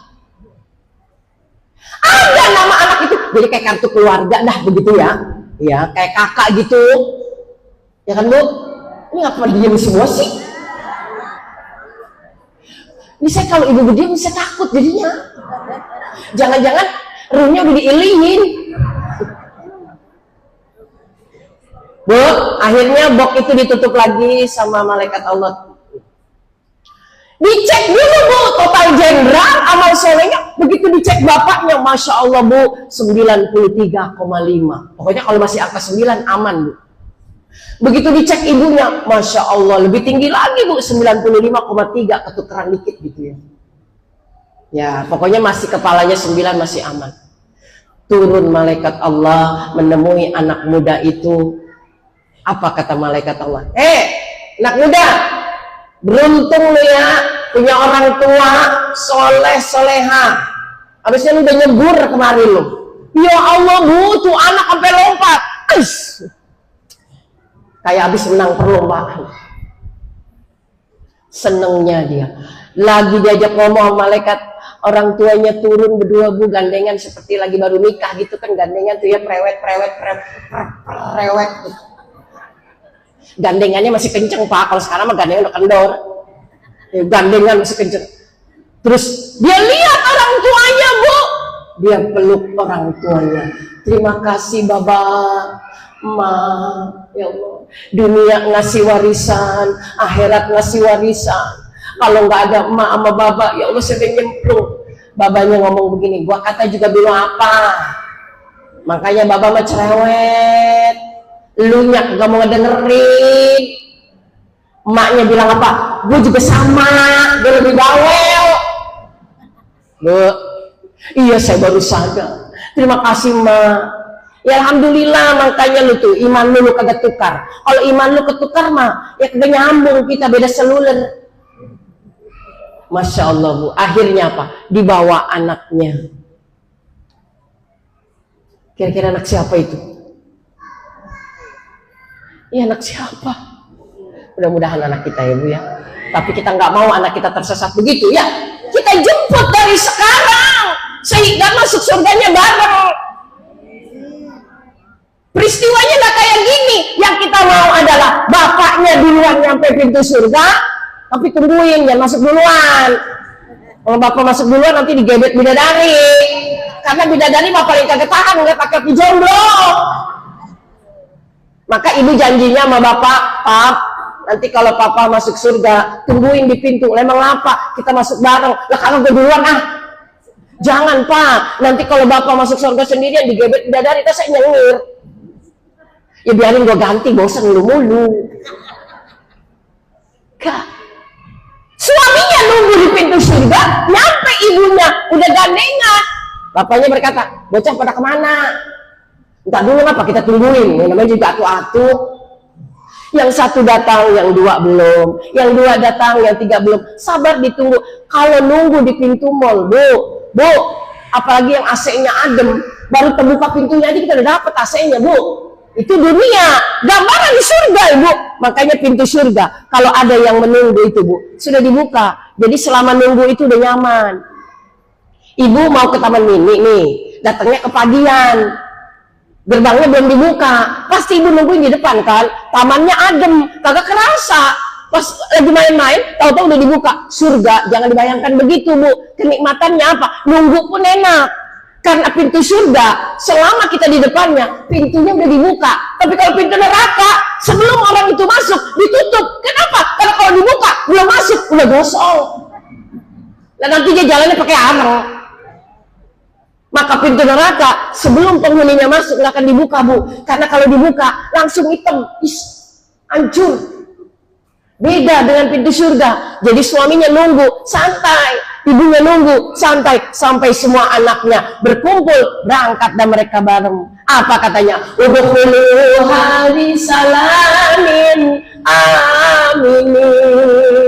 Ada nama anak itu, jadi kayak kartu keluarga dah begitu ya. Ya, kayak kakak gitu. Ya kan Bu? Ini ngapa diem semua sih? Ini saya kalau ibu berdiam saya takut jadinya. Jangan-jangan ruhnya udah diilingin. Bu, akhirnya box itu ditutup lagi sama malaikat Allah. Dicek dulu Bu, total jenderal amal solehnya. Begitu dicek bapaknya, Masya Allah Bu, 93,5. Pokoknya kalau masih angka 9 aman Bu. Begitu dicek ibunya, Masya Allah, lebih tinggi lagi Bu, 95,3, ketukeran dikit gitu ya. Ya, pokoknya masih kepalanya 9 masih aman. Turun malaikat Allah menemui anak muda itu. Apa kata malaikat Allah? Anak muda, beruntung lu ya, punya orang tua soleh soleha. Habisnya lu udah nyebur kemarin lu. Ya Allah Bu, tuh anak sampai lompat. Kayak habis menang perlombaan. Senengnya dia. Lagi diajak ngomong malaikat, orang tuanya turun berdua Bu, gandengan seperti lagi baru nikah gitu kan, gandengan tuh ya, prewet gitu. Gandengannya masih kenceng Pak, kalau sekarang mah gandengan udah kendor. Ya, gandengan masih kenceng. Terus dia lihat orang tuanya Bu, dia peluk orang tuanya. Terima kasih Baba, Ma, ya Allah. Dunia ngasih warisan, akhirat ngasih warisan. Kalau nggak ada emak sama baba, ya Allah saya nyemplung. Babanya ngomong begini, gua kata juga bilang apa? Makanya baba mah cerewet, lu nyak gak mau ngedengerin. Emaknya bilang apa? Gue juga sama, gue lebih bawel. Bu, iya saya baru sadar. Terima kasih Ma. Ya Alhamdulillah, makanya lu tuh iman lu kagak tukar. Kalau iman lu ketukar mah ya kagak nyambung, kita beda seluler. Masya Allah Bu, akhirnya apa? Dibawa anaknya. Kira-kira anak siapa itu? Iya anak siapa? Mudah-mudahan anak kita ya Bu ya. Tapi kita nggak mau anak kita tersesat begitu ya. Kita jemput dari sekarang sehingga masuk surganya bareng. Peristiwanya nggak kayak gini. Yang kita mau adalah bapaknya duluan nyampe pintu surga, tapi tungguin, jangan masuk duluan. Kalau bapak masuk duluan nanti digebet bidadari. Karena bidadari bapak paling kagak tahan, nggak pakai jomblo. Maka ibu janjinya sama bapak, Pap, nanti kalau papa masuk surga, tungguin di pintu. Emang apa? Kita masuk bareng. Lah kalau gue duluan Jangan Pak, nanti kalau bapak masuk surga sendirian digebet bidadari, kita saya nyengir. Ya biarin gue ganti, bosan mulu-mulu. Kak, suaminya nunggu di pintu surga, nyampe ibunya udah gandengan. Bapaknya berkata, bocah pada kemana? Entar dulu apa kita tungguin, yang namanya juga atu-atu. Yang satu datang, yang dua belum. Yang dua datang, yang tiga belum. Sabar ditunggu. Kalau nunggu di pintu mall, Bu, apalagi yang AC-nya adem, baru terbuka pintunya aja kita udah dapet AC-nya Bu. Itu dunia, gambaran di surga Ibu. Makanya pintu surga, kalau ada yang menunggu itu Bu, sudah dibuka. Jadi selama nunggu itu udah nyaman. Ibu mau ke taman mini nih, datangnya ke pagian, gerbangnya belum dibuka, pasti ibu nungguin di depan kan, tamannya adem, kagak kerasa. Pas lagi main-main, tahu-tahu udah dibuka. Surga, jangan dibayangkan begitu Bu. Kenikmatannya apa? Nunggu pun enak. Karena pintu surga, selama kita di depannya, pintunya udah dibuka. Tapi kalau pintu neraka, sebelum orang itu masuk, ditutup. Kenapa? Karena kalau dibuka, belum masuk, udah gosong. Dan nanti dia jalannya pakai amro. Maka pintu neraka, sebelum penghuninya masuk, nggak akan dibuka Bu. Karena kalau dibuka, langsung hitam, hancur. Beda dengan pintu surga. Jadi suaminya nunggu, santai. Ibunya nunggu, santai. Sampai semua anaknya berkumpul, berangkat dan mereka bareng. Apa katanya? Udkhuluha bisalamin aminin.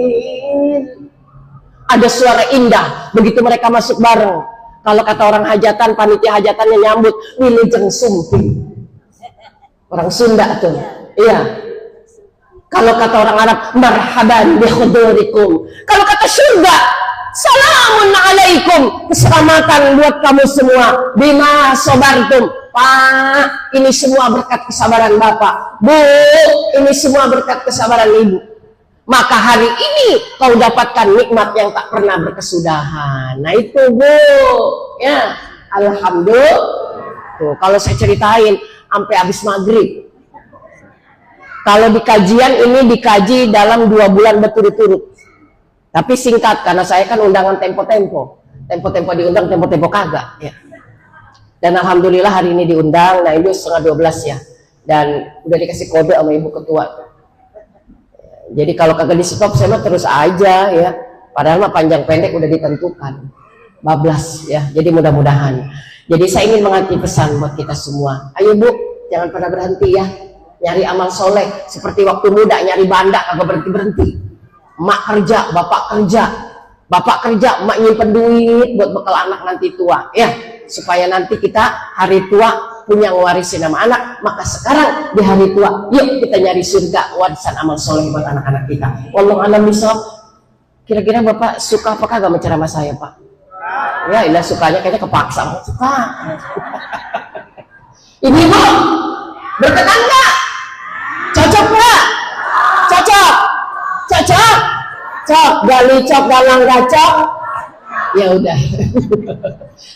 Ada suara indah, begitu mereka masuk bareng. Kalau kata orang hajatan, panitia hajatannya nyambut, wilujeng sumping. Orang Sunda tuh. Iya. Kalau kata orang Arab, marhaban bihudurikum. Kalau kata surga, Salamun alaikum, keselamatan buat kamu semua. Bima sobartum. Pak, ini semua berkat kesabaran Bapak. Bu, ini semua berkat kesabaran Ibu. Maka hari ini kau dapatkan nikmat yang tak pernah berkesudahan. Nah itu Bu, ya, alhamdulillah. Tuh, kalau saya ceritain sampai habis maghrib. Kalau di kajian ini dikaji dalam 2 bulan berturut-turut. Tapi singkat karena saya kan undangan tempo-tempo diundang, tempo-tempo kagak ya. Dan alhamdulillah hari ini diundang. Nah itu 11:30 ya. Dan udah dikasih kode sama Ibu Ketua. Jadi kalau kagak di stop saya mah terus aja ya. Padahal mah panjang pendek udah ditentukan. Bablas ya. Jadi mudah-mudahan. Jadi saya ingin mengantar pesan buat kita semua. Ayo Bu, jangan pernah berhenti ya. Nyari amal soleh. Seperti waktu muda nyari banda kagak berhenti-berhenti. Emak kerja, bapak kerja, emak nyimpen duit buat bekal anak nanti tua ya, supaya nanti kita hari tua punya ngewarisin nama anak. Maka sekarang di hari tua yuk kita nyari surga, warisan amal soleh buat anak-anak kita. Wallahu a'lam bishawab. Kira-kira Bapak suka apa kagak menceramah saya Pak? Ya ilah sukanya kayaknya kepaksa. Suka. Ibu-ibu berkenan nggak? Cocok nggak? Cocok. Cok, gali cok, galang gacok. Ya udah.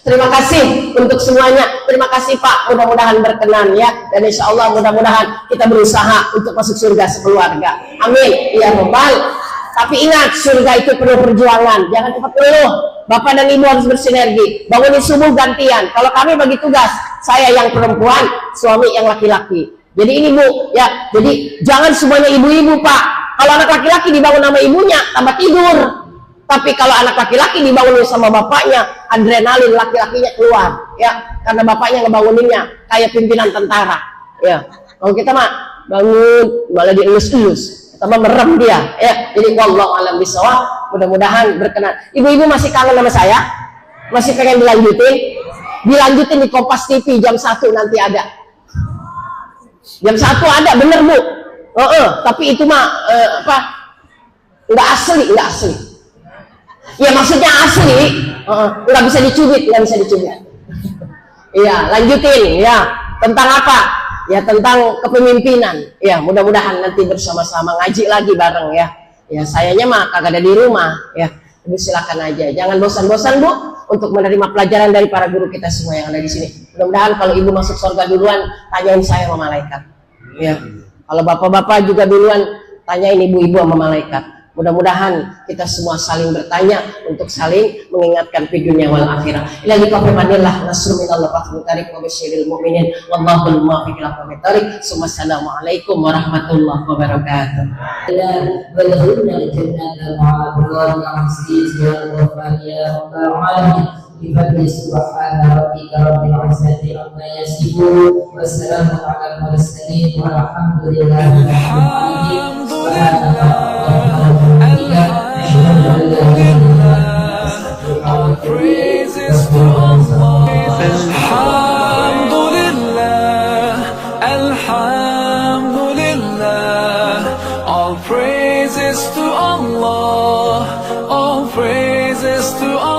Terima kasih untuk semuanya. Terima kasih Pak. Mudah-mudahan berkenan ya. Dan insya Allah mudah-mudahan kita berusaha untuk masuk surga sekeluarga. Amin. Ya Rabbal. Tapi ingat, surga itu perlu perjuangan. Jangan cepat ngeluh. Bapak dan Ibu harus bersinergi. Bangunin subuh gantian. Kalau kami bagi tugas, saya yang perempuan, suami yang laki-laki. Jadi ini Bu, ya. Jadi jangan semuanya ibu-ibu Pak. Kalau anak laki-laki dibangun sama ibunya, tambah tidur. Tapi kalau anak laki-laki dibangunin sama bapaknya, adrenalin laki-lakinya keluar, ya, karena bapaknya ngebanguninnya kayak pimpinan tentara, ya. Kalau kita mah bangun malah dielus-elus, kita mah merem dia, ya. Jadi wallahu a'lam bishawab. Mudah-mudahan berkenan. Ibu-ibu masih kangen sama saya? Masih pengen dilanjutin? Dilanjutin di Kompas TV jam 1 nanti ada. Jam 1 ada, bener Bu. Tapi itu mah nggak asli. Ya maksudnya asli, nggak bisa dicubit. Iya, lanjutin ya. Tentang apa? Ya tentang kepemimpinan. Ya mudah-mudahan nanti bersama-sama ngaji lagi bareng ya. Ya sayanya mah kagak ada di rumah ya. Ibu silakan aja. Jangan bosan-bosan Bu untuk menerima pelajaran dari para guru kita semua yang ada di sini. Mudah-mudahan kalau Ibu masuk surga duluan, tanyain saya sama malaikat. Ya. Kalau bapak-bapak juga duluan, tanyain ibu-ibu sama malaikat. Mudah-mudahan kita semua saling bertanya untuk saling mengingatkan di dunia wal akhirah. Ilahi qabimanillah nasru minallah faqul karim wa basyiril mu'minin wallahul muwaffiq ila aqwamit thariq. Assalamualaikum warahmatullahi wabarakatuh. Walahunna jannatan ma'abran aziz wal ghafar ya rabbal alamin. بفضل سبحان ربك رب العزة عما يصفون والسلام على المرسلين والحمد لله رب العالمين. سبحانك اللهم وبحمدك أشهد أن لا إله إلا أنت All praises to Allah. Alhamdulillah, Alhamdulillah. All praises to Allah. All praises to Allah.